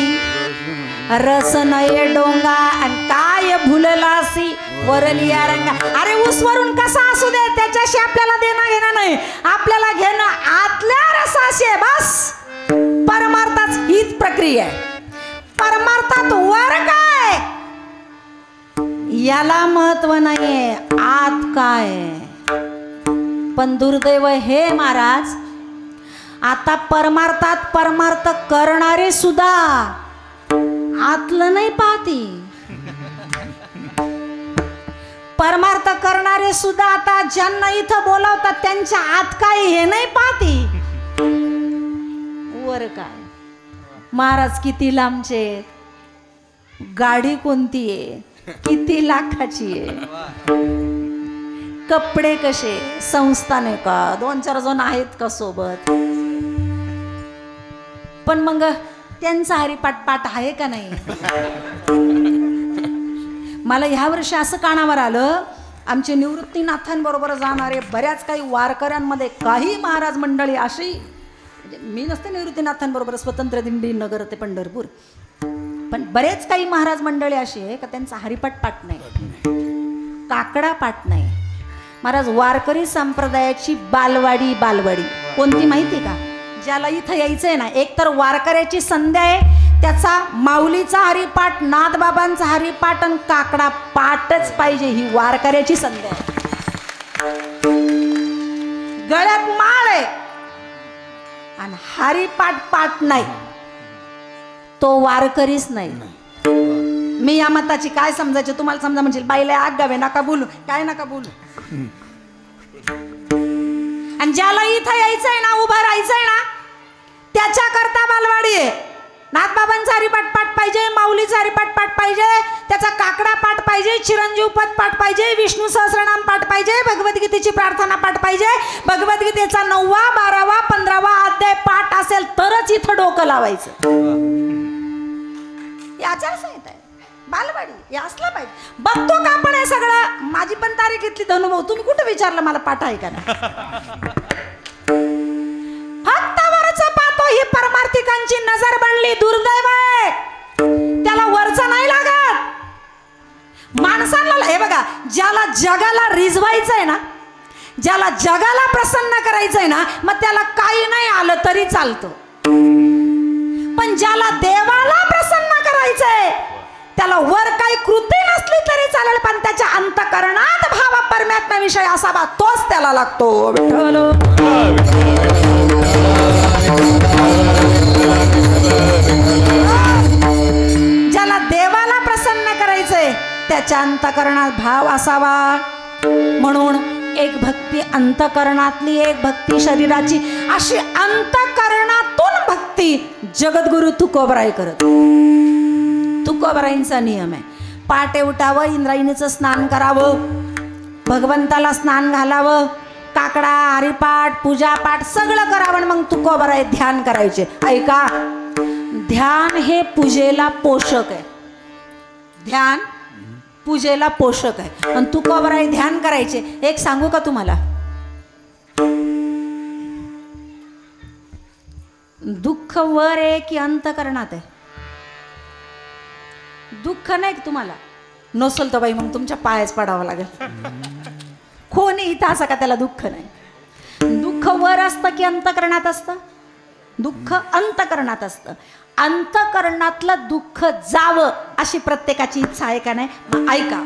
रस नये डोंगा आणि काय भुललासी वरलिया रंगा अरे ऊस वरून कसा असू दे त्याच्याशी आपल्याला देणं घेणं नाही आपल्याला घेणं आतल्या रसाशी आहे बस परमार्थाच हीच प्रक्रिया आहे परमार्थात वर काय याला महत्व नाहीये आत काय पण दुर्दैव हे महाराज आता परमार्थात परमार्थ करणारे सुद्धा आतलं नाही पाहती परमार्थ करणारे सुद्धा आता ज्यांना इथं बोलावतात त्यांच्या आत काय हे नाही पाहती वर काय महाराज किती लांबचे गाडी कोणती आहे किती लाखाची आहे कपडे कसे संस्थाने का 2-4 जण आहेत का सोबत पण मग त्यांचा हरिपाठ पाठ आहे का नाही मला ह्या वर्षी असं कानावर आलं आमचे निवृत्तीनाथांबरोबर जाणारे बऱ्याच काही वारकऱ्यांमध्ये काही महाराज मंडळी अशी मी नसते निवृत्तीनाथांबरोबर स्वतंत्र दिंडी नगर ते पंढरपूर पण बरेच काही महाराज मंडळी अशी आहे का त्यांचा हरिपाठ पाठ नाही, काकडा पाठ नाही. महाराज वारकरी संप्रदायाची बालवाडी कोणती माहिती का? ज्याला इथं यायचंय ना, एक तर वारकऱ्याची संध्या आहे, त्याचा माऊलीचा हरिपाठ, नाथबाबांचा हरिपाठ आणि काकडा पाठच पाहिजे. ही वारकऱ्याची संध्या आहे. गळ्यात माळ आहे आणि हरिपाठ पाठ नाही, तो वारकरीच नाही. मी या मताची काय समजायचे तुम्हाला समजा म्हणजे बाईला आगावे नका बोलू, काय नका बोलू. आणि ज्याला इथं यायचंय ना, उभं राहायचंय ना, त्याच्याकरता बालवाडी आहे. नाथबाबांचा हरिपाठ पाठ पाहिजे, माऊलीचा हरिपाठ पाठ पाहिजे, त्याचा काकडा पाठ पाहिजे, चिरंजीव पद पाठ पाहिजे, विष्णू सहस्रनाम पाठ पाहिजे, भगवद्गीतेची प्रार्थना पाठ पाहिजे, भगवद्गीतेचा 9वा 12वा 15वा अध्याय पाठ असेल तरच इथं डोकं लावायचं. ही आचारसंहिता आहे, बालवाडी हे असलं पाहिजे. बघतो का आपण हे सगळं? माझी पण तारीख घेतली धनुभाऊ, तुम्ही कुठं विचारलं मला पाठ आहे का नाही? फक्त वरचं पाहतो, ही परमार्थिकांची नजर बनली, दुर्दैव आहे. त्याला वरचं नाही लागत. माणसांना हे बघा, ज्याला जगाला रिझवायचंय ना, ज्याला जगाला प्रसन्न करायचंय ना, मग त्याला काही नाही आलं तरी चालतं. पण ज्याला देवाला प्रसन्न करायचंय त्याला वर काही कृती नसली तरी चालेल, पण त्याच्या अंतःकरणात भाव परमात्म्याविषयी असावा, तोच त्याला लागतो. विठ्ठल ज्याला देवाला प्रसन्न करायचंय त्याच्या अंतःकरणात भाव असावा. म्हणून एक भक्ती अंतःकरणातली, एक भक्ती शरीराची, अशी अंतःकरणातून भक्ती जगद्गुरु तुकोबराय करत. तुकोबराईंचा नियम आहे, पहाटे उठावं, इंद्रायणीचं स्नान करावं, भगवंताला स्नान घालावं, काकडा हरिपाठ पूजापाठ सगळं करावं, मग तुकोबराय ध्यान करायचे. ऐका, ध्यान हे पूजेला पोषक आहे. ध्यान पूजेला पोषक आहे. आणि तुकोबराय ध्यान करायचे. एक सांगू का तुम्हाला, दुःख वर आहे की अंतःकरणात आहे? दुःख नाही तुम्हाला नसल तर बाई मग तुमच्या पायाच पडावं लागेल. कोणी इथं असं का त्याला दुःख नाही? दुःख वर असतं की अंतःकरणात असतं? दुःख अंतःकरणात असतं. अंतःकरणातलं दुःख जावं अशी प्रत्येकाची इच्छा आहे का नाही? मग ऐका,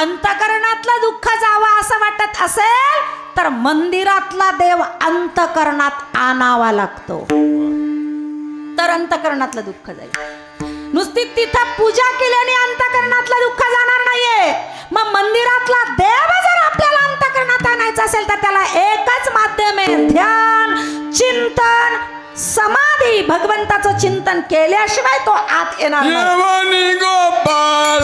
अंतःकरणातलं दुःख जावं असं वाटत असेल तर मंदिरातला देव अंतःकरणात आणावा लागतो, तर अंतःकरणातलं दुःख जाईल. नुसती तिथं पूजा केल्याने अंतःकरणातलं दुःख जाणार नाहीये. मग मंदिरातला देव जर आपल्याला अंतःकरणात आणायचा असेल तर त्याला एकच माध्यम आहे, ध्यान, चिंतन, समाधी. भगवंताचं चिंतन केल्याशिवाय तो आत येणार नाही. गोपाळ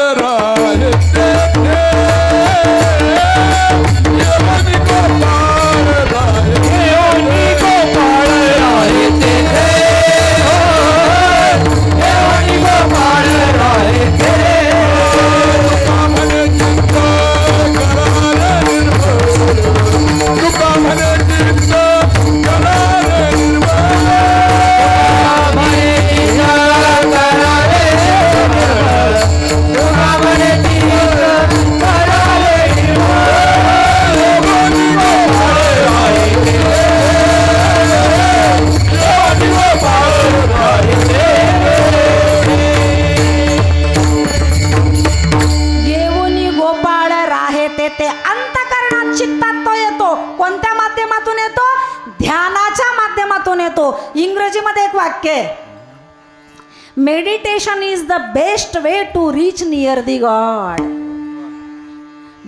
ते अंतःकरणात चित्तात तो येतो. कोणत्या माध्यमातून येतो? ध्यानाच्या माध्यमातून येतो. इंग्रजीमध्ये एक वाक्य आहे, meditation is the best way to reach near the God.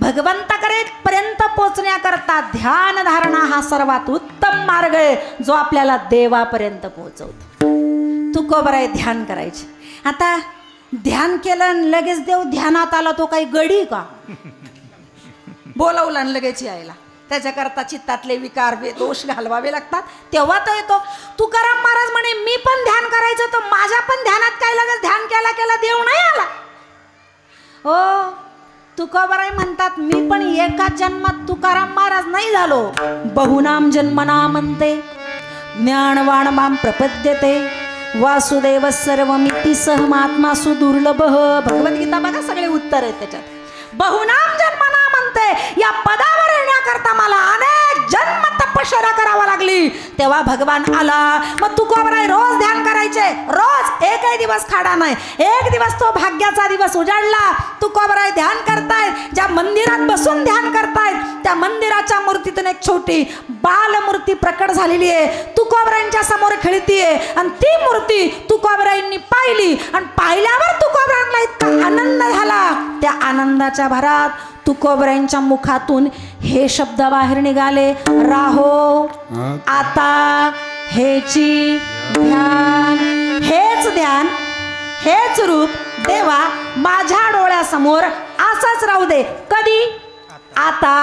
भगवंताकडे पर्यंत पोहोचण्याकरता ध्यान धारणा हा सर्वात उत्तम मार्ग आहे, जो आपल्याला देवापर्यंत पोहोचवतो. तुकोबराय ध्यान करायचे. आता ध्यान केलं लगेच देव ध्यानात आला तो काही गडी का? बोलावला लगेच यायला. त्याच्याकरता चित्तातले विकार दोष घालवावे लागतात, तेव्हा तो येतो. तुकाराम महाराज म्हणे मी पण ध्यान करायचं, तर माझ्या पण ध्यानात काय लगेच ध्यान केला केला देव नाही आला. हो, तुकोबराय म्हणतात मी पण एका जन्मात तुकाराम महाराज नाही झालो. बहुनाम जन्मना म्हणते ज्ञानवान माम प्रपद्यते वासुदेव सर्वमिती सहमात्मा सुदुर्लभ. भगवद्गीता बघा, सगळे उत्तर आहेत त्याच्यात. बहुनाम जन्मना म्हणते, या पदावर येण्याकरता मला अनेक जन्म तपश्चर्या करावा लागली, तेव्हा भगवान आला. मग तुकोबराय रोज ध्यान करायचे, रोज, एकही दिवस खाडा नाही. एक दिवस तो भाग्याचा दिवस उजाडला. तुकोबराय ध्यान करतायत, ज्या मंदिरात बसून ध्यान करतायत त्या मंदिराच्या मूर्तीतून एक छोटी बालमूर्ती प्रकट झालेली आहे, तुकोबरायांच्या समोर खेळतीये. आणि ती मूर्ती तुकोबरायांनी पाहिली आणि पाहिल्यावर तुकोबरायांना इतका आनंद झाला. त्या आनंदाच्या भरात तुकोबरायांच्या मुखातून हे शब्द बाहेर निघाले, राहो आता हेची ध्यान. हेच ध्यान, हेच रूप देवा माझ्या डोळ्यासमोर असंच राहू दे. कधी? आता.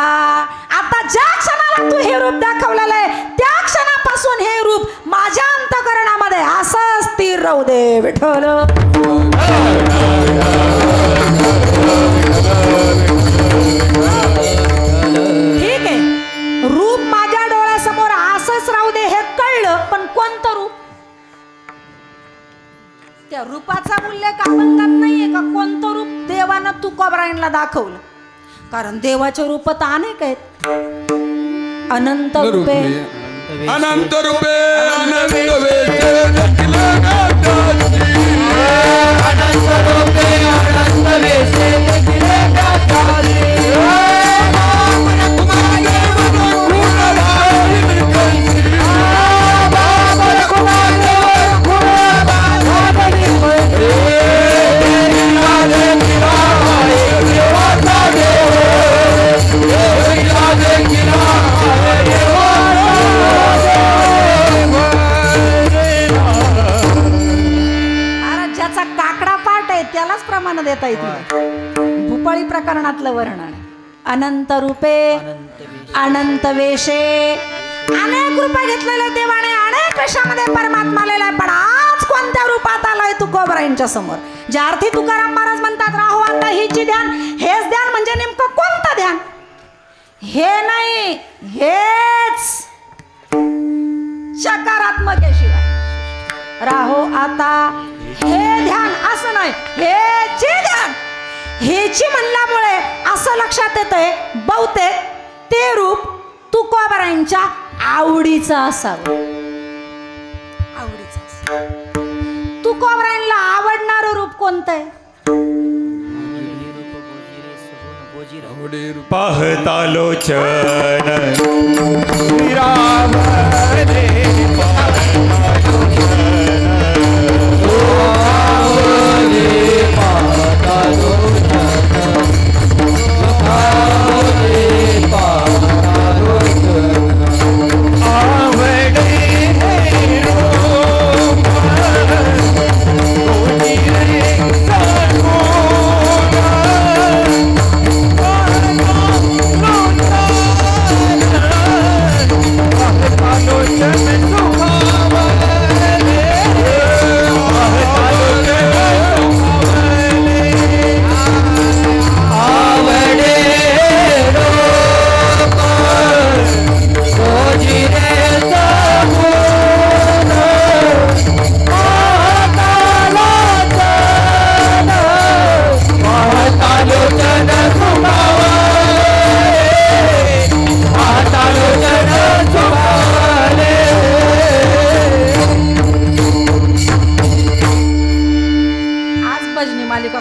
आता ज्या क्षणाला तू हे रूप दाखवलेलं आहे त्या क्षणापासून हे रूप माझ्या अंतःकरणामध्ये असं स्थिर राहू दे विठ्ठल. ठीक आहे, रूप माझ्या डोळ्यासमोर असंच राहू दे हे कळलं, पण कोणतं रूप? त्या रूपाचा मूल्य का अभंगात नाहीये का? कोणतं रूप देवानं तुकोबरायांना दाखवलं? कारण देवाचे रूप तर अनेक आहेत. अनंत रूपे, अनंत रूपे, अनंत वेशे देखिले गाताची. अनंत रूपे, अनंत वेशे देखिले गाताची. त्यालाच प्रमाण देता येते. भूपाळी प्रकरणातलं वर्णन. अनंत रूपे, अनंत वेशे, अनेक रूप घेतलेले देवाने, अनेक वेशामध्ये परमात्मा आलेला आहे. पण आज कोणत्या रूपात आलाय तुकोबरायांच्या समोर? ज्या अर्थी तुकाराम महाराज म्हणतात, राहो आता हिची ध्यान. हेच ध्यान म्हणजे नेमकं कोणतं ध्यान? हे नाही, हेच सकारात्मक आहे. शिवाय राहो आता हे ध्यान असं नाही, हेची ध्यान. हेची म्हणल्यामुळे असं लक्षात येतंय बहुतेक ते रूप तुकोबरायांच्या आवडीचं असावं. आवडीचं असावं. तुकोबरायांना आवडणारं रूप कोणतं आहे? पाहता लोचन राम रे,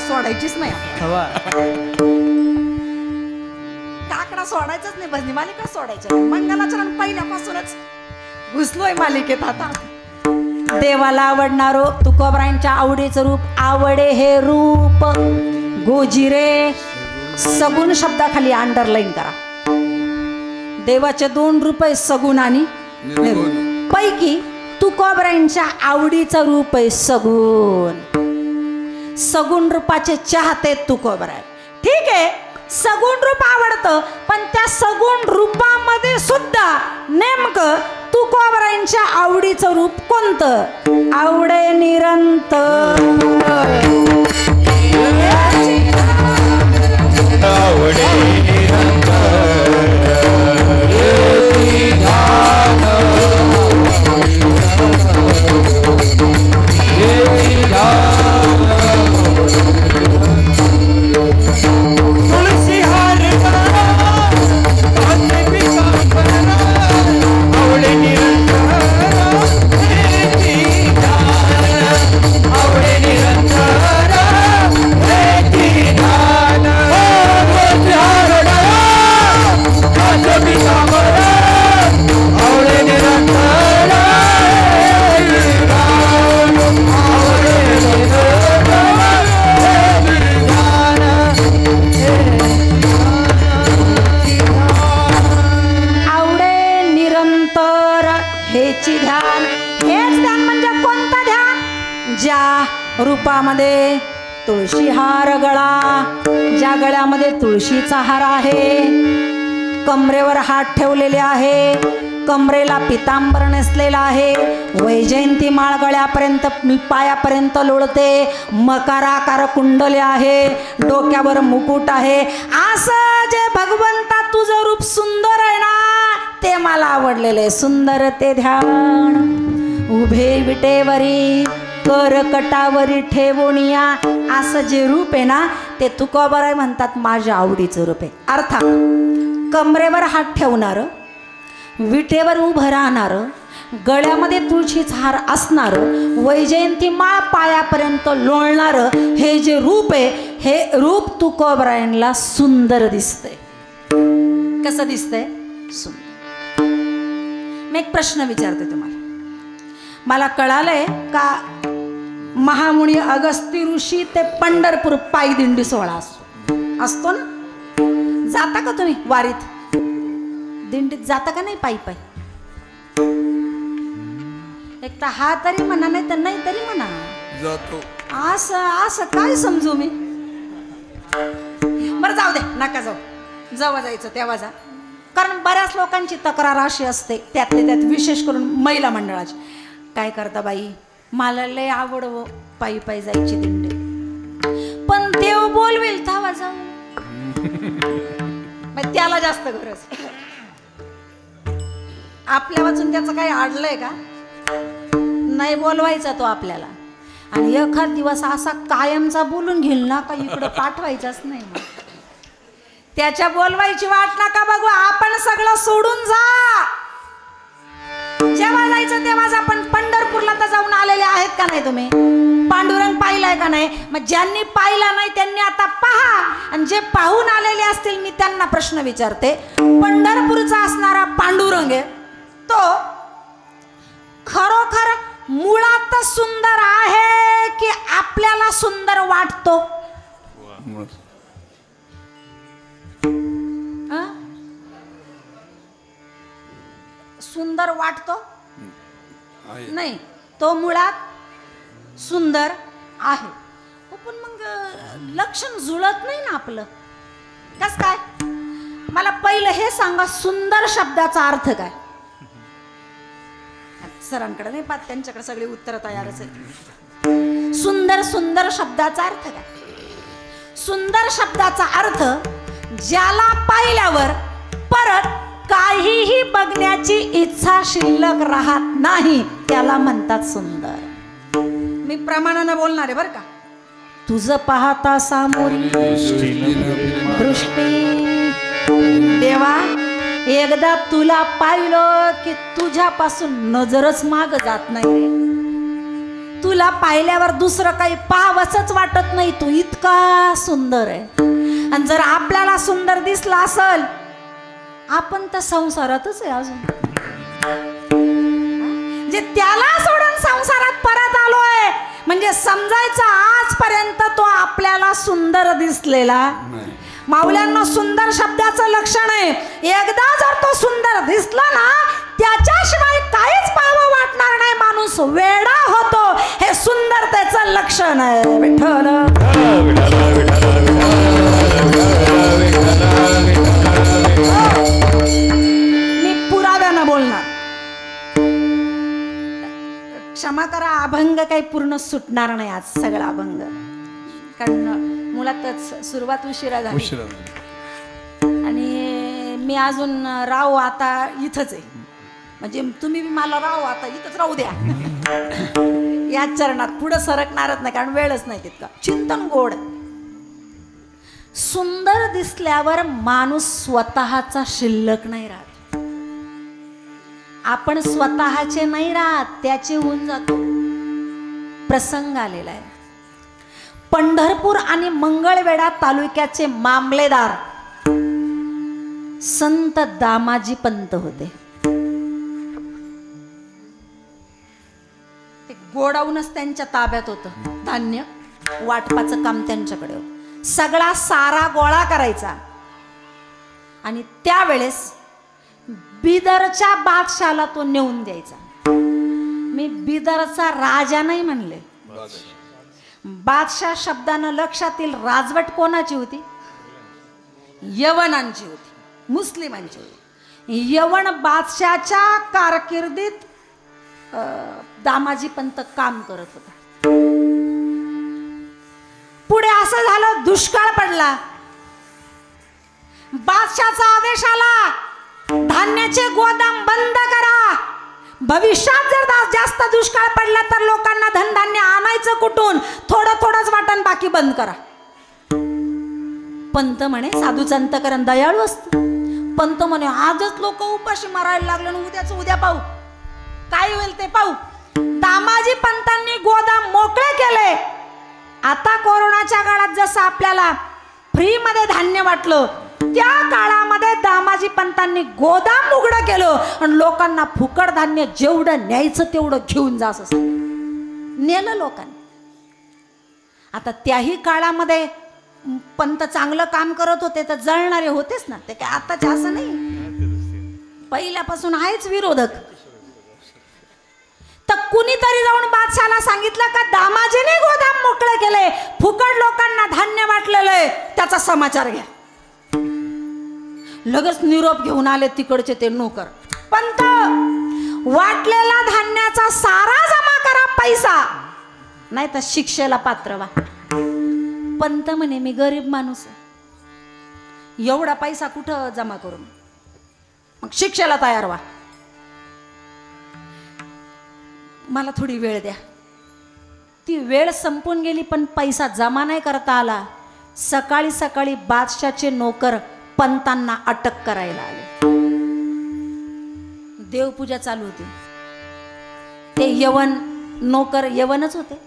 सोडायचीच नाही. काकडा सोडायचंच नाही, भजनी मालिका सोडायच्या. मंगलाचरण पहिल्यापासूनच घुसलोय मालिकेत. आता देवाला आवडणारो तुकोबरायांच्या आवडीचं रूप. आवडे हे रूप गोजिरे, सगुण शब्दाखाली अंडरलाईन करा. देवाचे 2 रूप आहे, सगुण आणि निर्गुण. पैकी तुकोबरायांच्या आवडीचं रूप आहे सगुण. सगुण रूपाचे चाहते तुकोबराय. ठीक आहे, सगुण रूप आवडतं, पण त्या सगुण रूपामध्ये सुद्धा नेमकं तुकोबरायांच्या आवडीचं रूप कोणतं? आवडे निरंतर, आवडे निरंतर. रूपामध्ये तुळशी हार गळा, ज्या गळ्यामध्ये तुळशीचा हार आहे, कमरेवर हात ठेवलेले आहे, कमरेला पितांबर नेसलेला आहे, वैजयंती माळ गळ्यापर्यंत पायापर्यंत लोळते, मकराकार कुंडले आहे, डोक्यावर मुकुट आहे. असं जे भगवंता तुझं रूप सुंदर आहे ना, ते मला आवडलेलं आहे. सुंदर ते ध्यान उभे विटेवरी कर कटावरी ठेवोनिया, असं जे रूप आहे ना, ते तुकोबाराय म्हणतात माझ्या आवडीचं रूप आहे. अर्थात कमरेवर हात ठेवणारं, विटेवर उभं राहणारं, गळ्यामध्ये तुळशीचा हार असणारं, वैजयंती माळ पायापर्यंत लोळणारं हे जे रूप आहे, हे रूप तुकोबरायांना सुंदर दिसतंय. कसं दिसतंय? सुंदर. मी एक प्रश्न विचारते तुम्हाला. मला कळालंय का महामुनी अगस्ती ऋषी ते पंढरपूर पायी दिंडी सोहळा असतो ना? जाता का तुम्ही वारीत? दिंडीत जाता का नाही पायी पायी? एक तर हा तरी म्हणा, नाही तर नाही तरी म्हणा जातो. असं असं काय समजू मी? बरं जाऊ दे, नका जाऊ. जेव्हा जायचं तेव्हा जा. कारण बऱ्याच लोकांची तक्रार अशी असते, त्यातले त्यात विशेष करून महिला मंडळाची, काय करता बाई, मला लय आवड पायी पायी जायची दिंडी, पण देव बोलवेल तेव्हा जाऊ. त्याला जास्त गरज. आपल्या वाचून त्याचं काही अडलंय का? नाही बोलवायचा तो आपल्याला. आणि एखाद दिवस असा कायमचा बोलून घेईल ना का इकडं पाठवायचाच नाही. त्याच्या बोलवायची वाट नका बघू, आपण सगळं सोडून जा. जेव्हा जायचं तेव्हा जा. पण पंढरपूरला तर जाऊन आलेले आहेत का नाही तुम्ही? पांडुरंग पाहिलाय का नाही? मग ज्यांनी पाहिला नाही त्यांनी आता पहा, आणि जे पाहून आलेले असतील मी त्यांना प्रश्न विचारते. पंढरपूरचा असणारा पांडुरंग आहे तो खरोखर मुळात सुंदर आहे की आपल्याला सुंदर वाटतो? सुंदर वाटतो नाही, तो मुळात सुंदर आहे. पण मग लक्षण जुळत नाही ना आपलं. कस काय? मला पहिलं हे सांगा, सुंदर शब्दाचा अर्थ काय? सरांकडे नाही पाहत, त्यांच्याकडे सगळे उत्तर तयारच आहे. सुंदर सुंदर शब्दाचा अर्थ काय? सुंदर शब्दाचा अर्थ ज्याला पाहिल्यावर परत काहीही बघण्याची इच्छा शिल्लक राहत नाही, त्याला म्हणतात सुंदर. मी प्रमाणाने बोलणार आहे बरं का. तुझं पाहता सामोरी दृष्टी, देवा एकदा तुला पाहिलं की तुझ्यापासून नजरच माग जात नाही. तुला पाहिल्यावर दुसरं काही पाहावंच वाटत नाही, तू इतका सुंदर आहे. आणि जर आपल्याला सुंदर दिसला असेल, आपण तर संसारातच आहे अजून. जे त्याला सोडून संसारात परत आलोय म्हणजे समजायचं आजपर्यंत तो आपल्याला सुंदर दिसलेला. माऊल्यांना सुंदर शब्दाचं लक्षण आहे, एकदा जर तो सुंदर दिसला ना, त्याच्याशिवाय काहीच पाहावं वाटणार नाही, माणूस वेडा होतो. हे सुंदरतेचं लक्षण आहे. विठ्ठल मी पुराव्यानं बोलणार. क्षमा करा, अभंग काही पूर्ण सुटणार नाही आज, सगळा अभंग. कारण मुळातच सुरुवात उशिरा झाली आणि मी अजून राहू आता इथंच आहे. म्हणजे तुम्ही मला राहू आता इथंच राहू द्या या चरणात, पुढं सरकणारच नाही कारण वेळच नाही तितका. चिंतन गोड. सुंदर दिसल्यावर माणूस स्वतःचा शिल्लक नाही राहत. आपण स्वतःचे नाही राहत, त्याचे होऊन जातो. प्रसंग आलेला आहे. पंढरपूर आणि मंगळवेढा तालुक्याचे मामलेदार संत दामाजी पंत होते. ते गोडाऊनच त्यांच्या ताब्यात होतं. धान्य वाटपाचं काम त्यांच्याकडे होतं. सगळा सारा गोळा करायचा आणि त्यावेळेस बिदरच्या बादशाला तो नेऊन द्यायचा. मी बिदरचा राजा नाही म्हणले, बादशाह शब्दानं लक्षात येईल राजवट कोणाची होती? यवनांची होती, मुस्लिमांची होती. यवन बादशाहच्या कारकिर्दीत दामाजी पंत काम करत होता. पुढे असं झालं, दुष्काळ पडला. बादशाहचा आदेश आला, धान्याचे गोदाम बंद करा. भविष्यात जर जास्त दुष्काळ पडला तर लोकांना धनधान्य आणायचं कुठून? थोडं थोडंच वाटण, बाकी बंद करा. पंत म्हणे, साधूचं अंतकरण दयाळू असतं. पंत म्हणे, आजच लोक उपाशी मारायला लागले आणि उद्याच उद्या पाहू, काय होईल ते पाहू. दामाजी पंतांनी गोदाम मोकळे केले. आता कोरोनाच्या काळात जसं आपल्याला फ्री मध्ये धान्य वाटलं, त्या काळामध्ये दामाजी पंतांनी गोदाम उघडं केलं आणि लोकांना फुकट धान्य जेवढं न्यायचं तेवढं घेऊन जा असं नेलं लोकांनी. आता त्याही काळामध्ये पंत चांगलं काम करत होते तर जळणारे होतेच ना, ते काय आताच असं नाही, पहिल्यापासून आहेच विरोधक. तर कुणीतरी जाऊन बादशाला सांगितलं का दामाजीने गोदाम मोकळे केले, फुकट लोकांना धान्य वाटलेलं आहे, त्याचा समाचार घ्या. लगेच निरोप घेऊन आले तिकडचे ते नोकर. पंत, वाटलेला धान्याचा सारा जमा करा, पैसा नाही तर शिक्षेला पात्र व्हा. पंत म्हणे, मी गरीब माणूस आहे, एवढा पैसा कुठं जमा करू? मग शिक्षेला तयार व्हा, मला थोडी वेळ द्या. ती वेळ संपून गेली पण पैसा जमा नाही करता आला. सकाळी सकाळी बादशाचे नोकर पंतांना अटक करायला आले. देवपूजा चालू होती. ते यवन नोकर यवनच होते.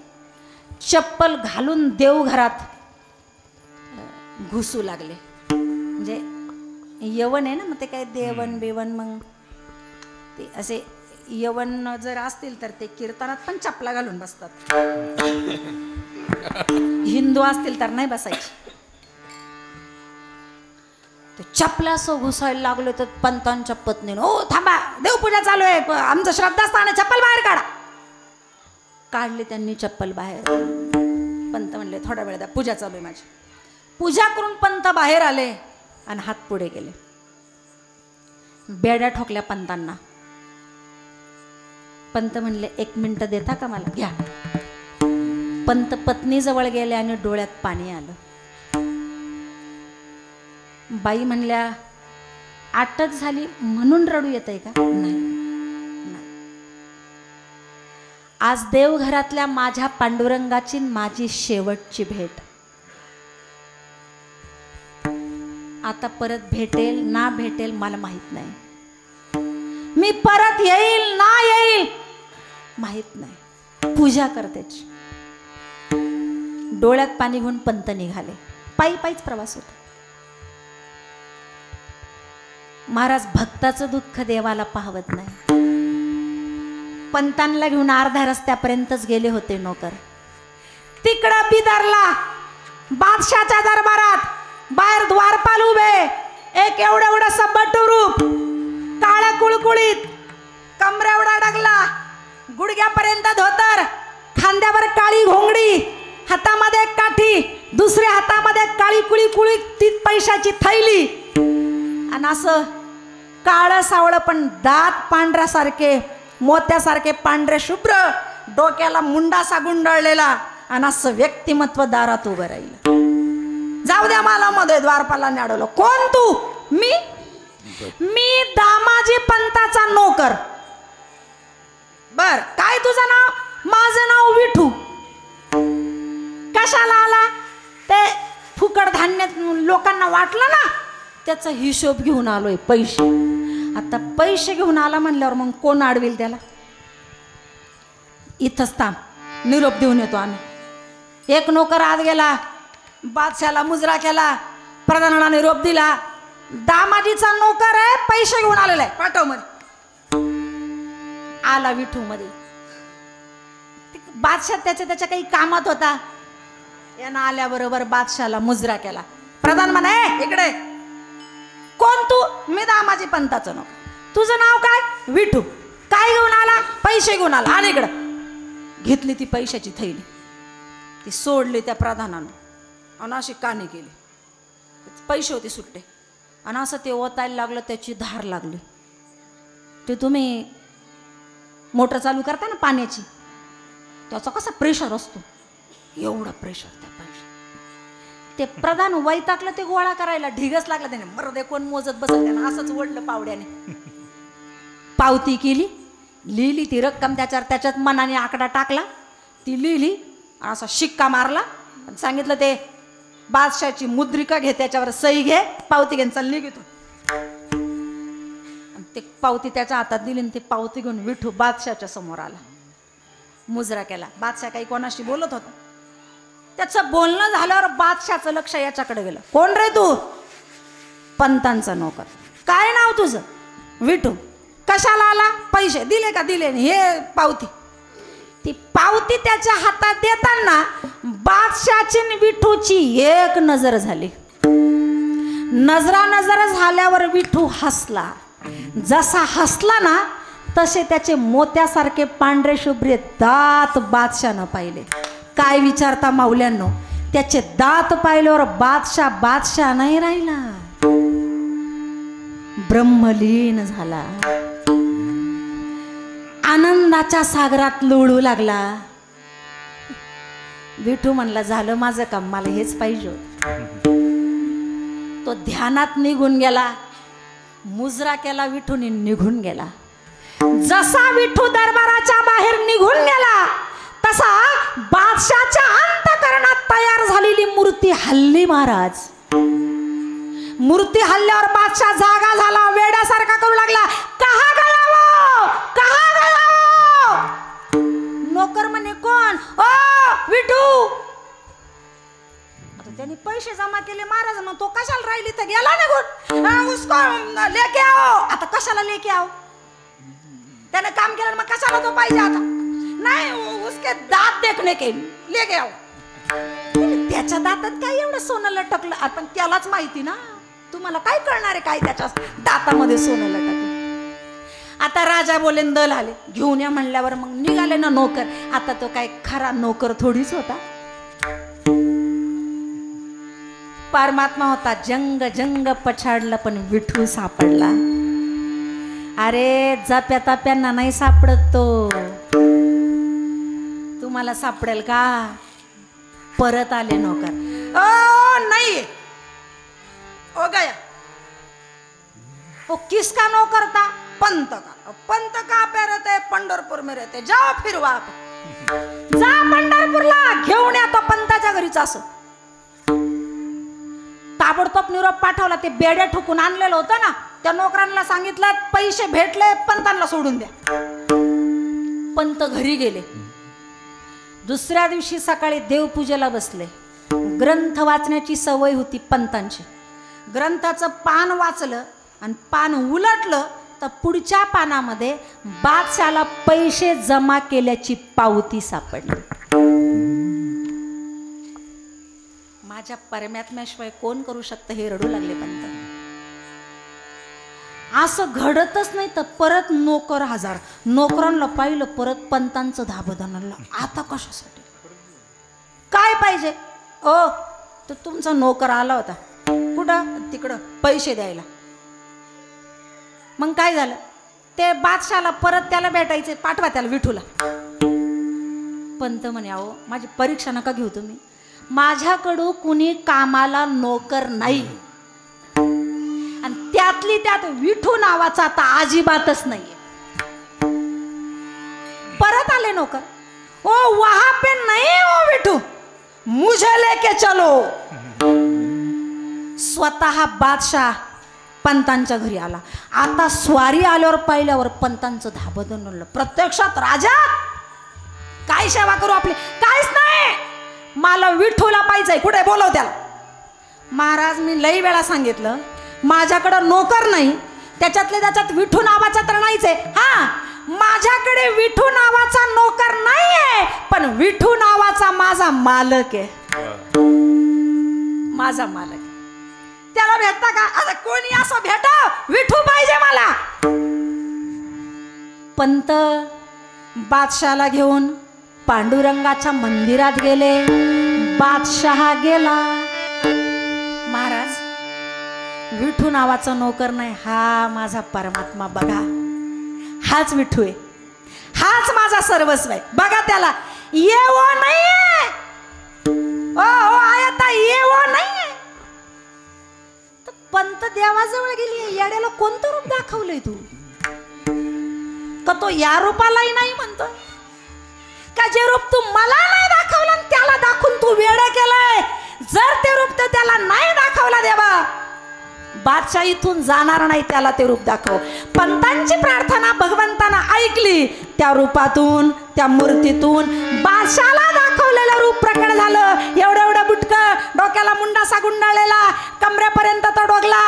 चप्पल घालून देवघरात घुसू लागले. म्हणजे यवन आहे ना, मग ते काय देवन बेवन, मग ते असे यवन जर असतील तर ते कीर्तनात पण चपला घालून बसतात. हिंदू असतील तर नाही बसायची. ते चपला असं घुसायला लागले तर पंतांच्या पत्नीनं, ओ थांबा, देवपूजा चालू आहे, आमचं श्रद्धास्थान आहे, चप्पल बाहेर काढा. काढले त्यांनी चप्पल बाहेर. पंत म्हणले, थोडा वेळ द्या, पूजा चालू आहे माझी. पूजा करून पंत बाहेर आले आणि हात पुढे गेले. बेड्या ठोकल्या पंतांना. पंत म्हणले, 1 मिनिट देता का मला? घ्या. पंत पत्नी जवळ गेले आणि डोळ्यात पाणी आलं. बाई म्हणल्या, अटक झाली म्हणून रडू येतंय का? नाही. आज देवघरातल्या माझ्या पांडुरंगाची माझी शेवटची भेट. आता परत भेटेल ना भेटेल मला माहित नाही. मी परत येईल ना येईल माहित नाही. पूजा करतेच. डोळ्यात पाणी घेऊन पंत निघाले. पायी पायीच प्रवास होता. महाराज, भक्ताचं दुःख देवाला पाहवत नाही. पंतांना घेऊन अर्ध्या रस्त्यापर्यंतच गेले होते नोकर. तिकडं बिदरला बादशाच्या दरबारात बाहेर द्वारपाल उभे. एक एवढं बटूरूप, काळ्या कुळकुळीत, कमरेवढा डगला, गुडघ्यापर्यंत धोतर, खांद्यावर काळी घोंगडी, हातामध्ये काठी, दुसऱ्या हातामध्ये काळी कुळी कुळी 30 पैशाची थैली, आणि असं काळं सावळं पण दात पांढऱ्यासारखे, मोत्यासारखे पांढरे शुभ्र, डोक्याला मुंडासा गुंडाळलेला, आणि असं व्यक्तिमत्व दारात उभं राहिलं. जाऊ द्या मला मध्ये द्वारपालाने अडवलं. कोण तू? मी दामाजी पंताचा नोकर. बर, काय तुझं नाव? माझं नाव विठू. कशाला आला? ते फुकट धान्य लोकांना वाटलं ना, त्याचा हिशोब घेऊन आलोय, पैसे. आता पैसे घेऊन आला म्हणल्यावर मग कोण अडविल त्याला? इथंच थांब, निरोप देऊन येतो आम्ही. एक नोकर आत गेला, बादशाला मुजरा केला, प्रधानाला निरोप दिला. दामाजीचा नोकर आहे, पैसे घेऊन आलेला आहे, पाठव मध्ये. आला विठू मध्ये. बादशाह त्याच्या काही कामात होता. यानं आल्याबरोबर बादशाला मुजरा केला. प्रधान म्हणे, इकडे. कोण तू? मी दामाजी पंताचं नोकर. तुझं नाव काय? विठू. काय घेऊन आला? पैसे घेऊन आला. आणि इकडं घेतली ती पैशाची थैली. ती सोडली त्या प्रधानानं आणि अशी काने केली. पैसे होते सुट्टे आणि असं ते ओतायला लागलं, त्याची धार लागली. ते तुम्ही मोटर चालू करता ना पाण्याची, त्याचा कसा प्रेशर असतो, एवढा प्रेशर त्या पैसे. ते प्रधान वैतागलं ते गोळा करायला, ढिगच लागला त्याने. मरदे कोण मोजत बसत, त्यानं असंच ओढलं पावड्याने. पावती केली, लिहिली ती रक्कम त्याच्यात मनाने आकडा टाकला, ती लिहिली, असा शिक्का मारला, सांगितलं ते बादशाची मुद्रिका घे, त्याच्यावर सही घे, पावती घेऊन चाल निघतो. ते पावती त्याच्या हातात दिली आणि ते पावती घेऊन विठू बादशाच्या समोर आला, मुजरा केला. बादशाह काही कोणाशी बोलत होता. त्याचं बोलणं झाल्यावर बादशाचं लक्ष याच्याकडे गेलं. कोण रे तू? पंतांचा नोकर. काय नाव तुझं? विठू. कशाला आला? पैसे दिले का? दिले. हे पावती. ती पावती त्याच्या हातात देताना बादशाची आणि विठूची एक नजर झाली. नजर झाल्यावर विठू हसला. जसा हसला ना तसे त्याचे मोत्यासारखे पांढरे शुभ्र दात बादशानं पाहिले. काय विचारता माऊल्यांनो, त्याचे दात पाहिल्यावर बादशाह नाही राहिला, ब्रह्मलीन झाला. आनंदाच्या सागरात लोळू लागला. विठू म्हणला, झालं माझं काम, मला हेच पाहिजे होतं. तो ध्यानात निघून गेला, मुजरा केला, विठूने निघून गेला. जसा विठू दरबाराच्या बाहेर निघून गेला तसा बादशाच्या अंतःकरणात तयार झालेली मूर्ती हल्ली महाराज. मूर्ती हल्ल्यावर बादशाह जागा झाला, वेड्यासारखा करू लागला. कहा गया वो? कहा गया वो? नोकर म्हणे, कोण? ओ विठू. आता त्यांनी पैसे जमा केले महाराज, मग तो कशाला राहिली तर गेला निघून. उसको लेके आओ. आता कशाला लेके आओ? त्याने काम केलं, मग कशाला तो पाहिजे आता? नाही, उसके दात देखने के लेके आओ. त्याच्या दातात काय एवढं सोनं लटकलं? आपण त्यालाच माहिती ना, तुम्हाला काय कळणार आहे काय त्याच्या दातामध्ये सोनं लटकलं. आता राजा बोले, दल आले, घेऊन या म्हणल्यावर मग निघाले ना नोकर. आता तो काय खरा नोकर थोडीच होता, परमात्मा होता. जंग जंग पछाडलं पण विठू सापडला. अरे जप्या ताप्यांना नाही सापडत तो, तुम्हाला सापडेल का? परत आले नोकर. ओ नहीं, ओ गया. वो किसका नौकर था? पंत का. पंत कहाँ पे रहते? पंढरपूर में रहते. जाओ फिर वहां पे, जा पंढरपूरला, घेऊन या तो पंताच्या घरीच. असं ताबडतोब निरोप पाठवला. ते बेड्या ठोकून आणलेलं होतं ना, त्या नोकरांना सांगितलं पैसे भेटले, पंतांना सोडून द्या. पंत घरी गेले. दुसऱ्या दिवशी सकाळी देवपूजेला बसले. ग्रंथ वाचण्याची सवय होती पंतांची. ग्रंथाचं पान वाचलं आणि पान उलटलं तर पुढच्या पानामध्ये बादशाला पैसे जमा केल्याची पावती सापडली. माझ्या परमात्म्याशिवाय कोण करू शकतं हे रडू लागले पंत. असं घडतच नाही तर परत नोकर हजार. नोकरांना पाहिलं, परत पंतांचं धाबधनलं. आता कशासाठी? काय पाहिजे? ओ तर तुमचा नोकर आला होता. कुठं? तिकडं पैसे द्यायला. मग काय झालं? ते बादशाला परत त्याला भेटायचे, पाठवा त्याला विठूला. पंत म्हणे, अहो माझी परीक्षा नका घेऊ तुम्ही, माझ्याकडं कुणी कामाला नोकर नाही, आणि त्यातली त्यात विठू नावाचा आता अजिबातच नाहीये. परत आले नोकर. ओ वहां पे नहीं हो विठू, मुझे लेके चलो. स्वतः बादशाह पंतांच्या घरी आला. आता स्वारी आल्यावर पाहिल्यावर पंतांचं धाबधनलं. प्रत्यक्षात राजा, काय सेवा करू आपली? काहीच नाही, मला विठूला पाहिजे. कुठे? बोलव त्याला. महाराज मी लई वेळा सांगितलं, माझ्याकडं नोकर नाही, त्याच्यात विठू नावाचा तर नाहीच आहे. हा, माझ्याकडे विठू नावाचा नोकर नाहीये, पण विठू नावाचा माझा मालक आहे. माझा मालक. त्याला भेटता का? आता कोणी असं भेटा, विठू पाहिजे मला. पंत बादशाला घेऊन पांडुरंगाच्या मंदिरात गेले. बादशहा गेला. महाराज, विठू नावाचा नोकर नाही, हा माझा परमात्मा बघा, हाच विठू आहे, हाच माझा सर्वस्व आहे. बघा त्याला, येवो नाहीये, ओ आयता येवो नाहीये. तर पंत देवाजवळ गेली, येड्याला कोणतं रूप दाखवलंय तू? का तो या रूपालाही नाही म्हणतो का? जे रूप तू मला नाही दाखवलं त्याला दाखवून तू वेडा केलाय. जर ते रूप तर त्याला नाही दाखवला देवा, बादशाह इथून जाणार नाही, त्याला ते रूप दाखव. पंतांची प्रार्थना भगवंताना ऐकली, त्या रूपातून, त्या मूर्तीतून बादशाला दाखवलेलं रूप प्रकट झालं. एवढं एवढं बुटकं, डोक्याला मुंडासा गुंडाळलेला, कमरेपर्यंत तो डोकला,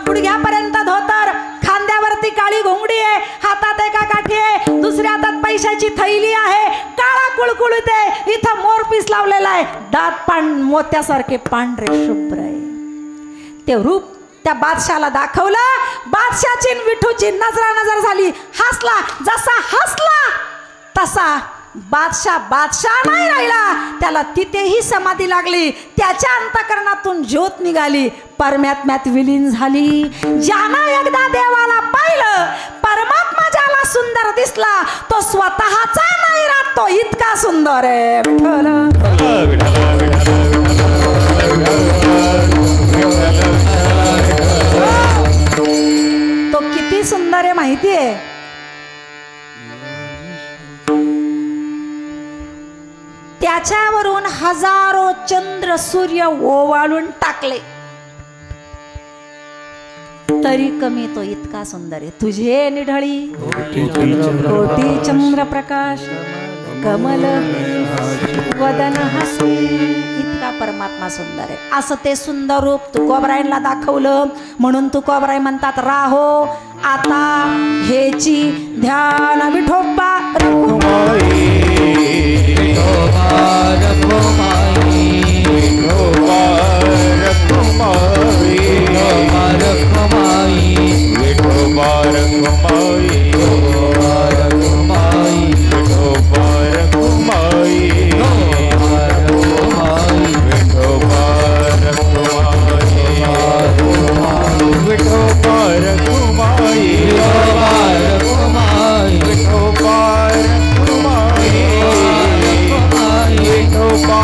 गुडघ्यापर्यंत धोतर, खांद्यावरती काळी घोंगडी आहे, हातात एका काठी आहे, दुसऱ्या हातात पैशाची थैली आहे, काळा कुळकुळीत आहे, इथं मोरपीस लावलेला आहे, दात मोत्यासारखे पांढरे शुभ्र आहे. ते रूप त्या बादशाला दाखवलं. बादशाची विठूची नजर झाली, हसला. जसा हसला तसा बादशाह नाही राहिला, त्याला तिथेही समाधी लागली. त्याच्या अंतःकरणातून ज्योत निघाली, परमात्म्यात विलीन झाली. ज्यानं एकदा देवाला पाहिलं, परमात्मा ज्याला सुंदर दिसला, तो स्वतःचा नाही राहत, तो इतका सुंदर आहे. तो किती सुंदर आहे माहिती आहे? त्याच्यावरून हजारो चंद्र सूर्य ओवाळून टाकले तरी कमी तो इतका सुंदर आहे. तुझे निढळी कोटी चंद्र प्रकाश, कमल वदन हसी, इतका परमात्मा सुंदर आहे. असं ते सुंदर रूप तुकोबरायांना दाखवलं. म्हणून तुकोबराय म्हणतात, राहो आता हेची ध्यान विठोबा रखुमाई, विठोबा रखुमाई, विठोबा रखुमाई, विठोबा रखुमाई, विठोबा रखुमाई, विठोबा रखुमाई, विठोबा रखुमाई, विठोबा रखुमाई, विठोबा रखुमाई, विठोबा रखुमाई, विठोबा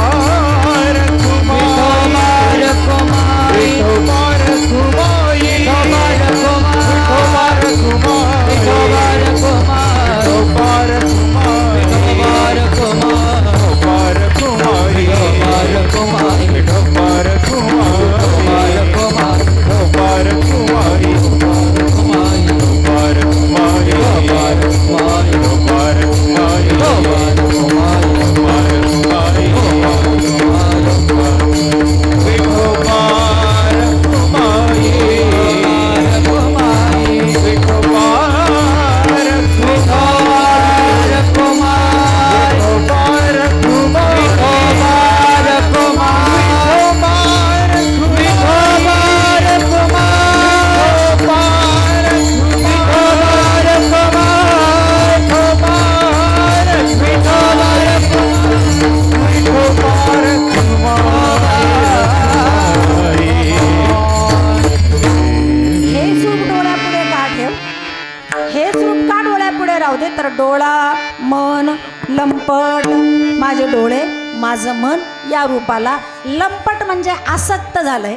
माझं मन या रूपाला लंपट म्हणजे आसक्त झालंय.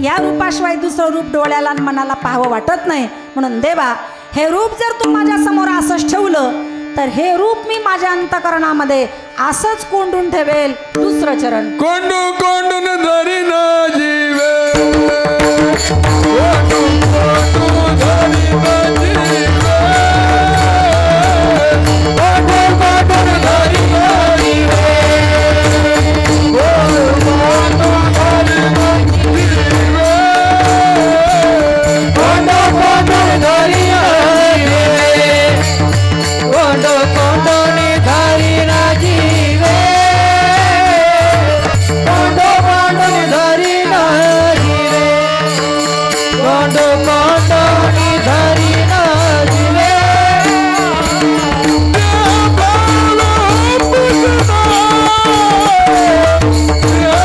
या रूपाशिवाय दुसरं रूप डोळ्याला आणि मनाला पाहावं वाटत नाही. म्हणून देवा, हे रूप जर तू माझ्या समोर असंच ठेवलं तर हे रूप मी माझ्या अंतःकरणामध्ये असंच कोंडून ठेवेल. दुसरं चरण, कोंडू कोंडून धरी ना जीवे, कोंडू कोंडू धरी ना जीवे, कोंडू कोंडून धरी ना जीवे, Yeah.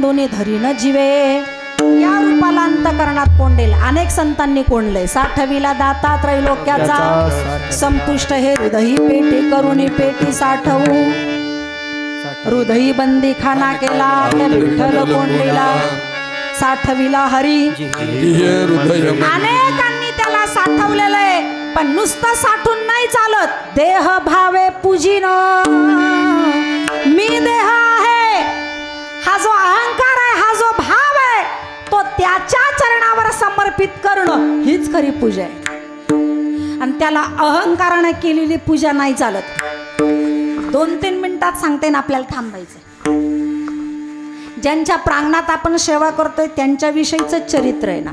मेंदूने धरीन जीवे या रूपाला अंतकरणात कोंडेल. अनेक संतांनी कोंडले. साठविला दाता त्रैलोक्याचा संपुष्ट हे हृदयी पेटी करुणी पेटी साठवू. हृदयी बंदी खाना केला त्या विठ्ठल कोंडलेला साठविला हरी. अनेकांनी त्याला साठवलेलं आहे पण नुसतं साठून नाही चालत. देह भावे पूजिन मी देह आहे हा जो अहंकार आहे हा जो भाव आहे तो त्याच्या चरणावर समर्पित करणं हीच खरी पूजा आहे. आणि त्याला अहंकाराने केलेली पूजा नाही चालत. 2-3 मिनिटात सांगते ना आपल्याला थांबायचं. ज्यांच्या प्रांगणात आपण सेवा करतोय त्यांच्याविषयीचं चरित्र आहे ना.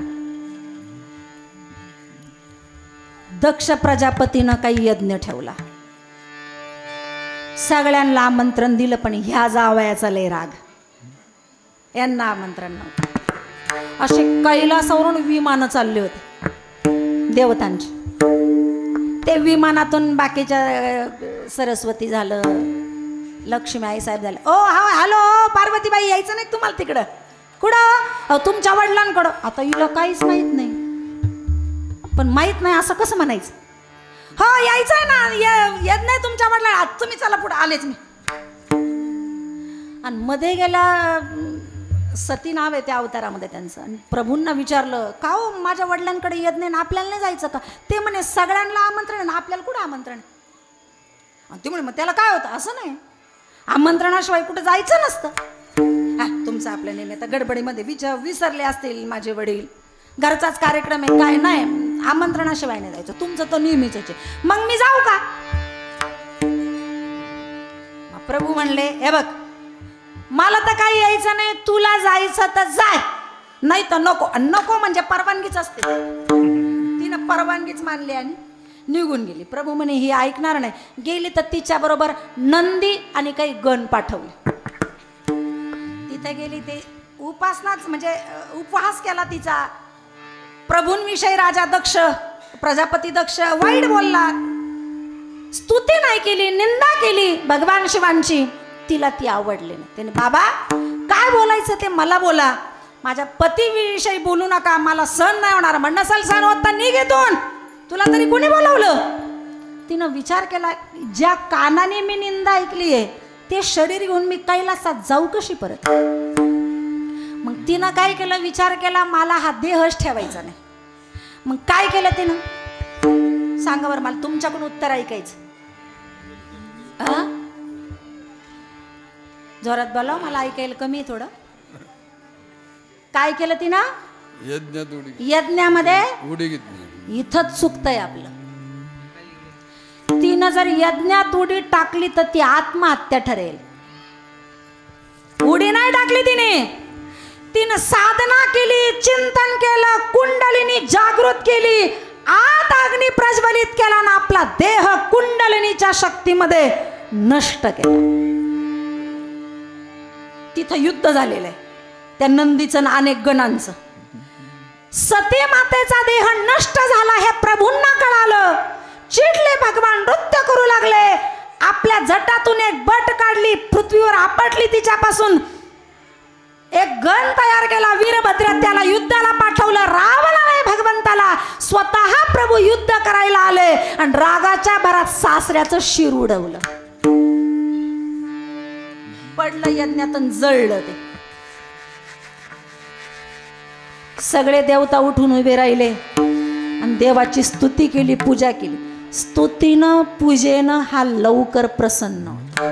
दक्ष प्रजापतीनं काही यज्ञ ठेवला. सगळ्यांना आमंत्रण दिलं पण ह्या जावयाचा लय राग. यांना आमंत्रण नव्हतं. असे कैलासावरून विमानं चालले होते देवतांची. ते विमानातून बाकीच्या सरस्वती झालं लक्ष्मी आई साहेब झालं. ओ हा हॅलो पार्वतीबाई यायचं नाही तुम्हाला तिकडं कुठं तुमच्या वडिलांकडं. आता हिला काहीच माहित नाही. पण माहित नाही असं कसं म्हणायचं. हो यायचंय ना येत नाही तुमच्या वडिला तुम्ही चला पुढे आलेच मी. आणि मध्ये गेला सती नाव आहे त्या अवतारामध्ये त्यांचं. आणि प्रभूंना विचारलं का हो माझ्या वडिलांकडे येत नाही ना आपल्याला नाही जायचं का. ते म्हणे सगळ्यांना आमंत्रण ना आपल्याला कुठं आमंत्रण. आणि ते म्हणे मग त्याला काय होतं. असं नाही आमंत्रणाशिवाय कुठं जायचं नसतं. तुमचं आपल्या नेहमी आता गडबडीमध्ये विसरले असतील माझे वडील. घरचाच कार्यक्रम आहे काय नाही आमंत्रणाशिवाय नाही जायचं. तुमचं तर नेहमीच आहे. मग मी जाऊ का. प्रभू म्हणले हे बघ मला तर काही यायचं नाही तुला जायचं तर जाय नाही तर नको. नको म्हणजे परवानगीच असते. तिनं परवानगीच मानली आणि निघून गेली. प्रभू म्हणे ही ऐकणार नाही. गेली तर तिच्या बरोबर नंदी आणि काही गण पाठवले. तिथे गेली ते उपासनाच म्हणजे उपहास केला तिचा. प्रभूंविषयी राजा दक्ष प्रजापती दक्ष वाईट बोलला. स्तुती नाही केली निंदा केली भगवान शिवांची. तिला ती आवडली नाही. त्याने बाबा काय बोलायचं ते मला बोला. माझ्या पतीविषयी बोलू नका. मला सण नाही होणार. म्हणणं नसेल सण होत तर निघ इथून. तुला तरी कोणी बोलावलं. तिनं विचार केला ज्या कानाने मी निंदा ऐकली आहे ते शरीर घेऊन मी कैलासात जाऊ कशी परत. मग तिनं काय केलं विचार केला मला हा देहच ठेवायचा नाही. मग काय केलं तिनं सांगा बरं मला तुमच्याकडून उत्तर ऐकायचं. जोरात बोला मला ऐकायला कमी थोडं. काय केलं तिनं यज्ञामध्ये इथंच चुकतंय आपलं. तिनं जर यज्ञात उडी टाकली तर ती आत्महत्या ठरेल. उडी नाही टाकली तिने. तिनं साधना केली चिंतन केलं कुंडलिनी जागृत केली आत अग्नी प्रज्वलित केला ना आपला देह कुंडलिनीच्या शक्तीमध्ये नष्ट केला. तिथं युद्ध झालेलं आहे त्या नंदीचं आणि अनेक गणांचं. सती मातेचा देह नष्ट झाला हे प्रभूंना कळालं. चिडले भगवान नृत्य करू लागले. आपल्या जटातून एक बट काढली पृथ्वीवर आपटली तिच्यापासून एक गण तयार केला. वीरभद्र त्याला युद्धाला पाठवलं. रावला नाही भगवंताला स्वतः प्रभू युद्ध करायला आले आणि रागाच्या भरात सासऱ्याचं शिर उडवलं. पडलं यज्ञातून जळलं ते. सगळे देवता उठून उभे राहिले आणि देवाची स्तुती केली पूजा केली. स्तुतीनं पूजेनं हा लवकर प्रसन्न होता.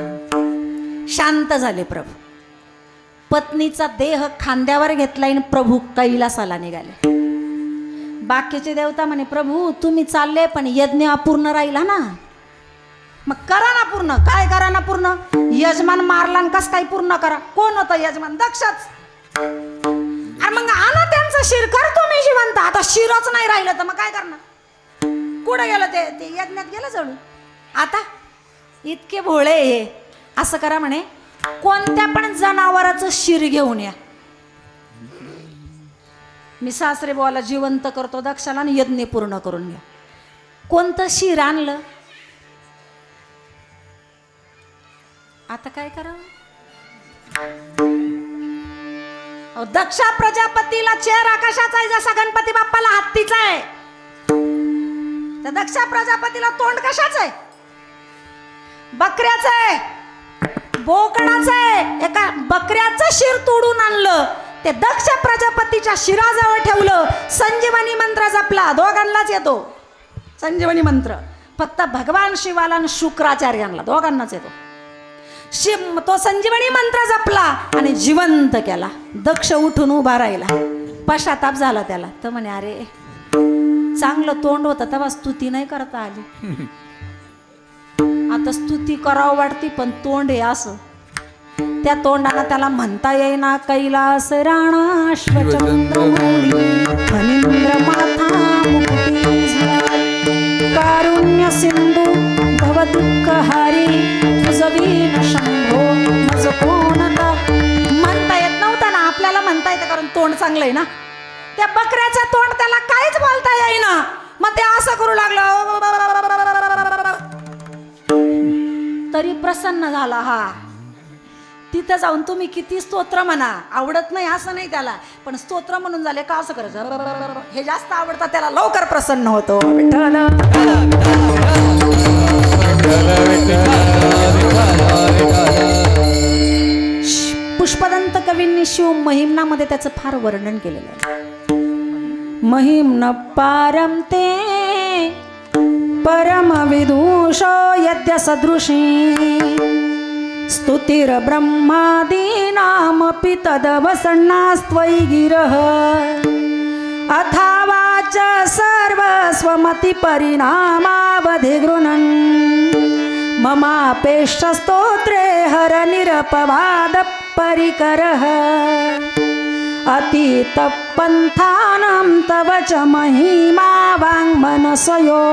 शांत झाले प्रभू. पत्नीचा देह खांद्यावर घेतला आणि प्रभू कैलासाला निघाले. बाकीचे देवता म्हणे प्रभू तुम्ही चालले पण यज्ञ अपूर्ण राहिला ना. मग करा ना पूर्ण. काय करा ना पूर्ण. यजमान मारला कस काय पूर्ण करा. कोण होतं यजमान दक्षच. अरे मग आला त्यांचं शिर करतो मी जिवंत. आता शिरच नाही राहिलं तर मग काय करणार. कुठं गेलं ते यज्ञात गेलं जळून. आता इतके भोळे हे. असं करा म्हणे कोणत्या पण जनावराचं शिर घेऊन या. मी सासरे बुवाला जिवंत करतो दक्षाला आणि यज्ञ पूर्ण करून घ्या. कोणतं शिर आणलं. आता काय करावं. दक्ष प्रजापतीला चेहरा कशाचा आहे? जसा गणपती बाप्पाला हत्तीचा आहे, त्या दक्ष प्रजापतीला तोंड कशाचं आहे? बकऱ्याचं आहे, बोकडाचं आहे. एका बकऱ्याचं शिर तोडून आणलं, ते दक्ष प्रजापतीच्या शिराजवळ ठेवलं, संजीवनी मंत्र जपला. दोघांनाच येतो संजीवनी मंत्र, फक्त भगवान शिवाला आणि शुक्राचार्यांना दोघांनाच येतो. तो संजीवनी मंत्र जपला आणि जिवंत केला. दक्ष उठून उभा राहिला, पश्चाताप झाला त्याला. तर म्हणे अरे चांगलं तोंड होतं तेव्हा स्तुती नाही करता आली, आता स्तुती करावं वाटती पण तोंड आहे असं. त्या तोंडाला त्याला म्हणता येईना. कैलास राणा अश्वचंद्र फणींद्र माथा मुकुटी झाला, कारुण्य सिंधू भव दुःख हारी तुझवीन शंभो मज कोणता. म्हणता येत नव्हता ना, आपल्याला म्हणता येतं कारण तोंड चांगलं आहे ना. त्या बकऱ्याचं तोंड त्याला काहीच बोलता येईना, मग ते असं करू लागलं, तरी प्रसन्न झाला. हा तिथं जाऊन तुम्ही किती स्तोत्र म्हणा, आवडत नाही असं नाही त्याला, पण स्तोत्र म्हणून झाले का असं करायचं, हे जास्त आवडतं त्याला, लवकर प्रसन्न होतो. विठ्ठल पुष्पदंत कवींनी शिव महिम्नामध्ये त्याचं फार वर्णन केलेलं आहे. महिम्न पारम ते परम विदुष यद्य सदृशी स्तुतिर ब्रह्मादीनामपि तदवसन्नास्त्वयि गिरः अथावाच सर्वस्वमति परिणामावधि गृह्णन् ममापेष्ट स्तोत्रे हर निरपवाद परिकरः अतीत पंथानं तव च महिमा वाङ्मनसयो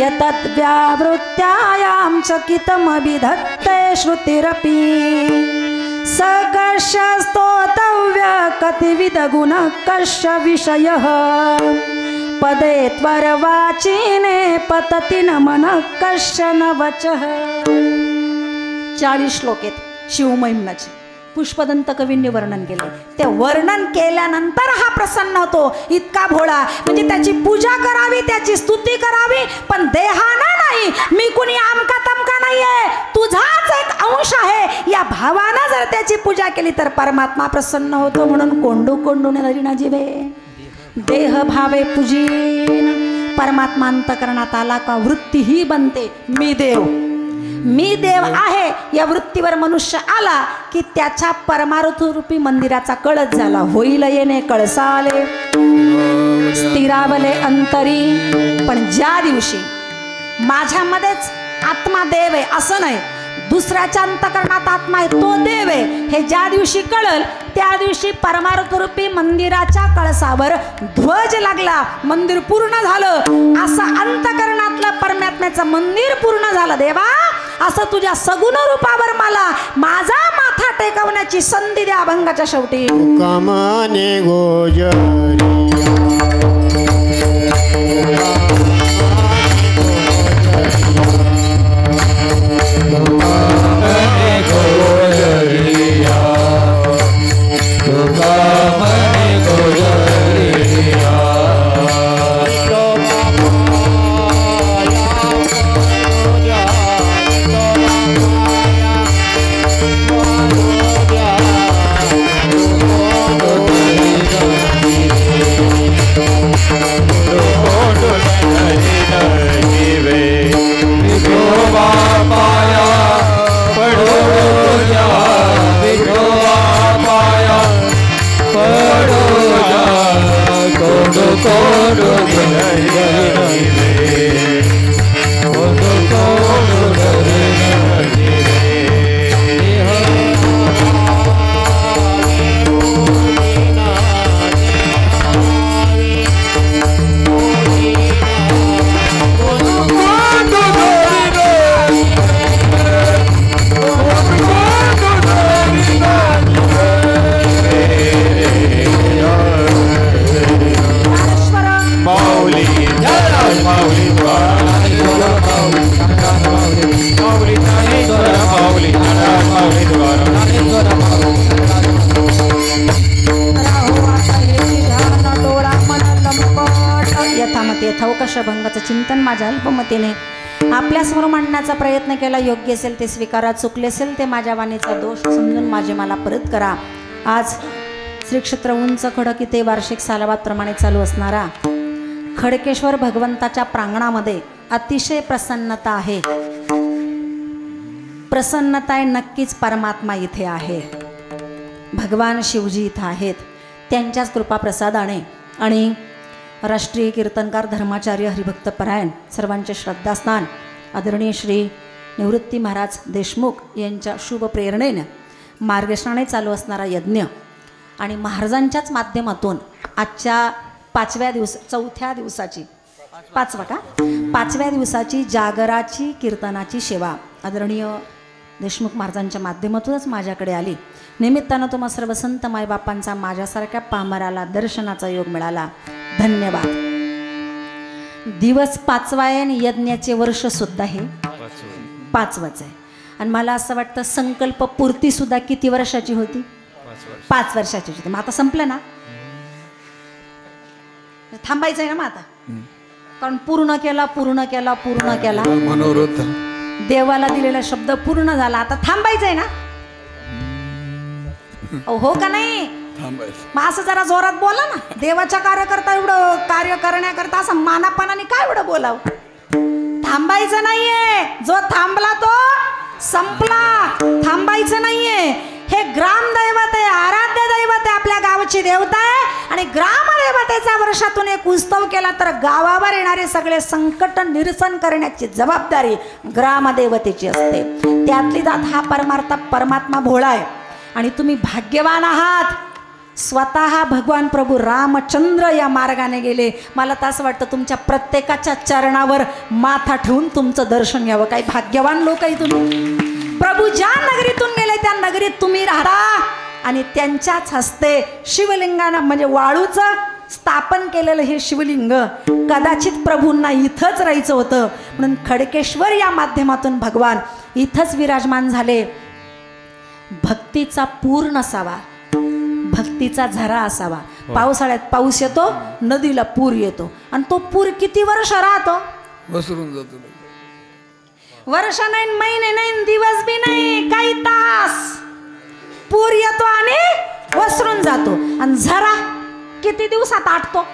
यतत् व्यावृत्यायां चकितमभिधत्ते श्रुतिरपि सकर्ष स्तोतव्य कतिविध गुणः कस्य विषयः पदे त्वरवाचिने पतति न मनः कश्चन वचः. 40 श्लोक आहेत शिवमहिम्नाचे, पुष्पदंत कवींनी वर्णन केले. ते वर्णन केल्यानंतर हा प्रसन्न होतो. इतका भोळा म्हणजे त्याची पूजा करावी, त्याची स्तुती करावी, पण देहाना नाही, मी कुणी आमका तमका नाहीये, तुझाच एक अंश आहे, या भावानं जर त्याची पूजा केली तर परमात्मा प्रसन्न होतो. म्हणून कोंडू कोंडून हरिणा जीवे देह भावे पूजीन. परमात्मा अंतकरणात आला का वृत्ती ही बनते, मी देव आहे या वृत्तीवर मनुष्य आला की त्याच्या परमार्थ रूपी मंदिराचा कळस झाला. होईल येणे कळसाले स्थिरावले अंतरी. पण ज्या दिवशी माझ्यामध्येच आत्मा देव आहे असं नाही, दुसऱ्याच्या अंतकरणात आत्मा आहे तो देव आहे हे ज्या दिवशी कळल त्या दिवशी परमार्थ रूपी मंदिराच्या कळसावर ध्वज लागला, मंदिर पूर्ण झालं. असं अंतकरणातलं परमात्म्याचं मंदिर पूर्ण झालं. देवा असं तुझ्या सगुण रूपावर मला माझा माथा टेकवण्याची संधी द्या अभंगाच्या शेवटी. कामाने गोजरी यथामती यथावकाश भंगाचं चिंतन माझ्या अल्पमतीने आपल्यासमोर मांडण्याचा प्रयत्न केला. योग्य असेल ते स्वीकारा, चुकले असेल ते माझ्या वाणीचा दोष समजून माझे मला परत करा. आज श्री क्षेत्र उंच खडक इथे वार्षिक सालाबादप्रमाणे चालू असणारा खडकेश्वर भगवंताच्या प्रांगणामध्ये अतिशय प्रसन्नता आहे. प्रसन्नता आहे, नक्कीच परमात्मा इथे आहे, भगवान शिवजी इथं आहेत. त्यांच्याच कृपाप्रसादाने आणि राष्ट्रीय कीर्तनकार धर्माचार्य हरिभक्तपरायण सर्वांचे श्रद्धास्थान आदरणीय श्री निवृत्ती महाराज देशमुख यांच्या शुभ प्रेरणेने मार्गदर्शनाने चालू असणारा यज्ञ आणि महाराजांच्याच माध्यमातून आजच्या चौथ्या दिवसाची पाचव्या दिवसाची जागराची कीर्तनाची सेवा आदरणीय देशमुख महाराजांच्या माध्यमातूनच माझ्याकडे आली. निमित्तानं तुम्हा सर्व संत मायबापांचा माझ्यासारख्या पामराला दर्शनाचा योग मिळाला. धन्यवाद. दिवस 5वा आहे आणि यज्ञाचे वर्ष सुद्धा हे 5वाच आहे. आणि मला असं वाटतं संकल्प पूर्ती सुद्धा किती वर्षाची होती? 5 वर्षाची होती. मग आता संपलं ना, थांबायचं आहे ना मग आता, कारण पूर्ण केला मनोरथ देवाला दिलेला शब्द पूर्ण झाला. आता थांबायचं आहे ना, हो का नाही? मग असं जरा जोरात बोला ना. देवाच्या कार्यकर्ता एवढं कार्य करण्याकरता असं मानापणाने काय एवढं बोलावं? थांबायचं नाहीये. जो थांबला तो संपला. थांबायचं नाहीये. हे ग्रामदैवत आहे, आराध्य दैवत आहे, आपल्या गावाची देवता आहे. आणि ग्रामदेवतेचा वर्षातून एक उत्सव केला तर गावावर येणारे सगळे संकट निरसन करण्याची जबाबदारी ग्रामदेवतेची असते. त्यातली जात हा परमात्मा भोळा आहे. आणि तुम्ही भाग्यवान आहात. स्वतः भगवान प्रभू रामचंद्र या मार्गाने गेले. मला तर असं वाटतं तुमच्या प्रत्येकाच्या चरणावर माथा ठेवून तुमचं दर्शन घ्यावं. काही भाग्यवान लोक आहे तुम्ही. प्रभू ज्या नगरीतून गेले त्या नगरीत तुम्ही राहा आणि त्यांच्याच हस्ते शिवलिंगानं म्हणजे वाळूचं स्थापन केलेलं हे शिवलिंग कदाचित प्रभूंना इथंच राहायचं होतं. म्हणून खडकेश्वर या माध्यमातून भगवान इथंच विराजमान झाले. भक्तीचा पूर्ण असावा, भक्तीचा झरा असावा. पावसाळ्यात पाऊस येतो, नदीला पूर येतो आणि तो पूर किती वर्ष राहतो? वसरून जातो. वर्ष नाही, महिने नाही, दिवस बी नाही, काही तास पूर येतो आणि वसरून जातो. आणि झरा किती दिवसात आटतो?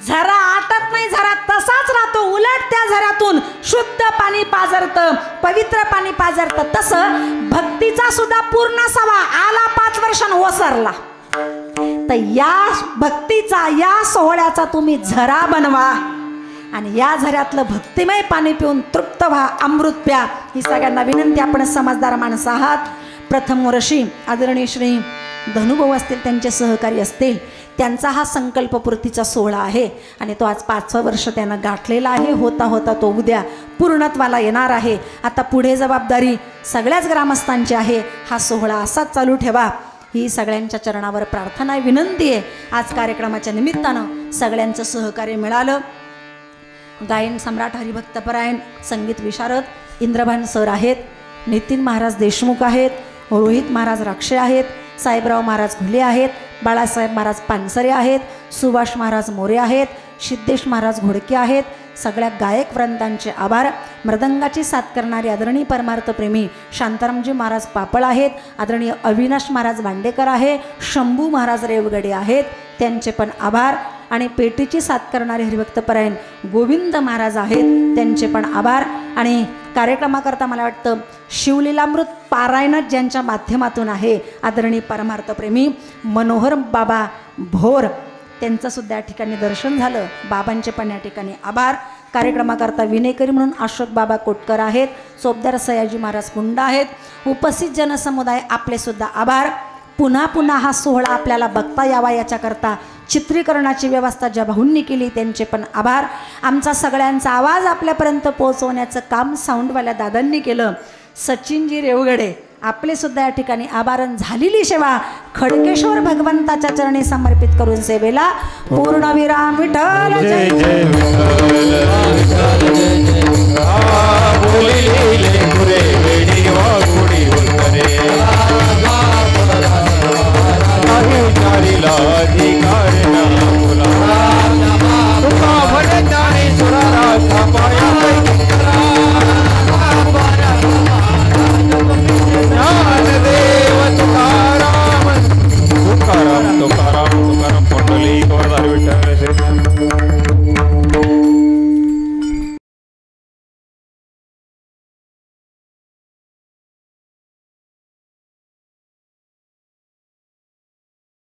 झरा आटत नाही, झरा तसाच राहतो. उलट त्या झऱ्यातून शुद्ध पाणी पाझरतं, पवित्र पाणी पाझरतं. तसं भक्तीचा सुद्धा पूर्ण असावा. आला 5 वर्षांनी ओसरला तर या भक्तीचा या सोहळ्याचा तुम्ही झरा बनवा आणि या झऱ्यातलं भक्तिमय पाणी पिऊन तृप्त व्हा, अमृत प्या. ही सगळ्यांना विनंती. आपण समजदार माणसं आहात. प्रथम वर्षी आदरणीय श्री धनुभाऊ असतील, त्यांचे सहकारी असतील, त्यांचा हा संकल्पपूर्तीचा सोहळा आहे आणि तो आज 5वं वर्ष त्यानं गाठलेला आहे. होता होता तो उद्या पूर्णत्वाला येणार आहे. आता पुढे जबाबदारी सगळ्याच ग्रामस्थांची आहे. हा सोहळा असाच चालू ठेवा ही सगळ्यांच्या चरणावर प्रार्थना आहे, विनंती आहे. आज कार्यक्रमाच्या निमित्तानं सगळ्यांचं सहकार्य मिळालं. गायन सम्राट हरिभक्तपरायण संगीत विशारद इंद्रभान सर आहेत, नितीन महाराज देशमुख आहेत, रोहित महाराज राक्षे आहेत, साहेबराव महाराज घुले आहेत, बाळासाहेब महाराज पानसरे आहेत, सुभाष महाराज मोरे आहेत, सिद्धेश महाराज घोडके आहेत. सगळ्या गायक वृंदांचे आभार. मृदंगाची साथ करणारे आदरणीय परमार्थप्रेमी शांतारामजी महाराज पापळ आहेत. आदरणीय अविनाश महाराज वांडेकर आहे, शंभू महाराज रेवगडे आहेत, त्यांचे पण आभार. आणि पेटीची साथ करणारे हरिभक्तपरायण गोविंद महाराज आहेत, त्यांचे पण आभार. आणि कार्यक्रमाकरता मला वाटतं शिवलीलामृत पारायणच ज्यांच्या माध्यमातून आहे आदरणीय परमार्थप्रेमी मनोहर बाबा भोर, त्यांचंसुद्धा या ठिकाणी दर्शन झालं. बाबांचे पण या ठिकाणी आभार. कार्यक्रमाकरता विनेकरी म्हणून अशोक बाबा कोटकर आहेत, चोपदार सयाजी महाराज कुंड आहेत. उपस्थित जनसमुदाय आपलेसुद्धा आभार. पुन्हा पुन्हा हा सोहळा आपल्याला बघता यावा याच्याकरता चित्रीकरणाची व्यवस्था ज्या भाऊंनी केली त्यांचे पण आभार. आमचा सगळ्यांचा आवाज आपल्यापर्यंत पोहोचवण्याचं काम साऊंडवाल्या दादांनी केलं. सचिनजी रेवगडे आपलेसुद्धा या ठिकाणी आभारण. झालेली सेवा खडकेश्वर भगवंताच्या चरणी समर्पित करून सेवेला पूर्णविराम. विठ्ठल जय जय अधिकार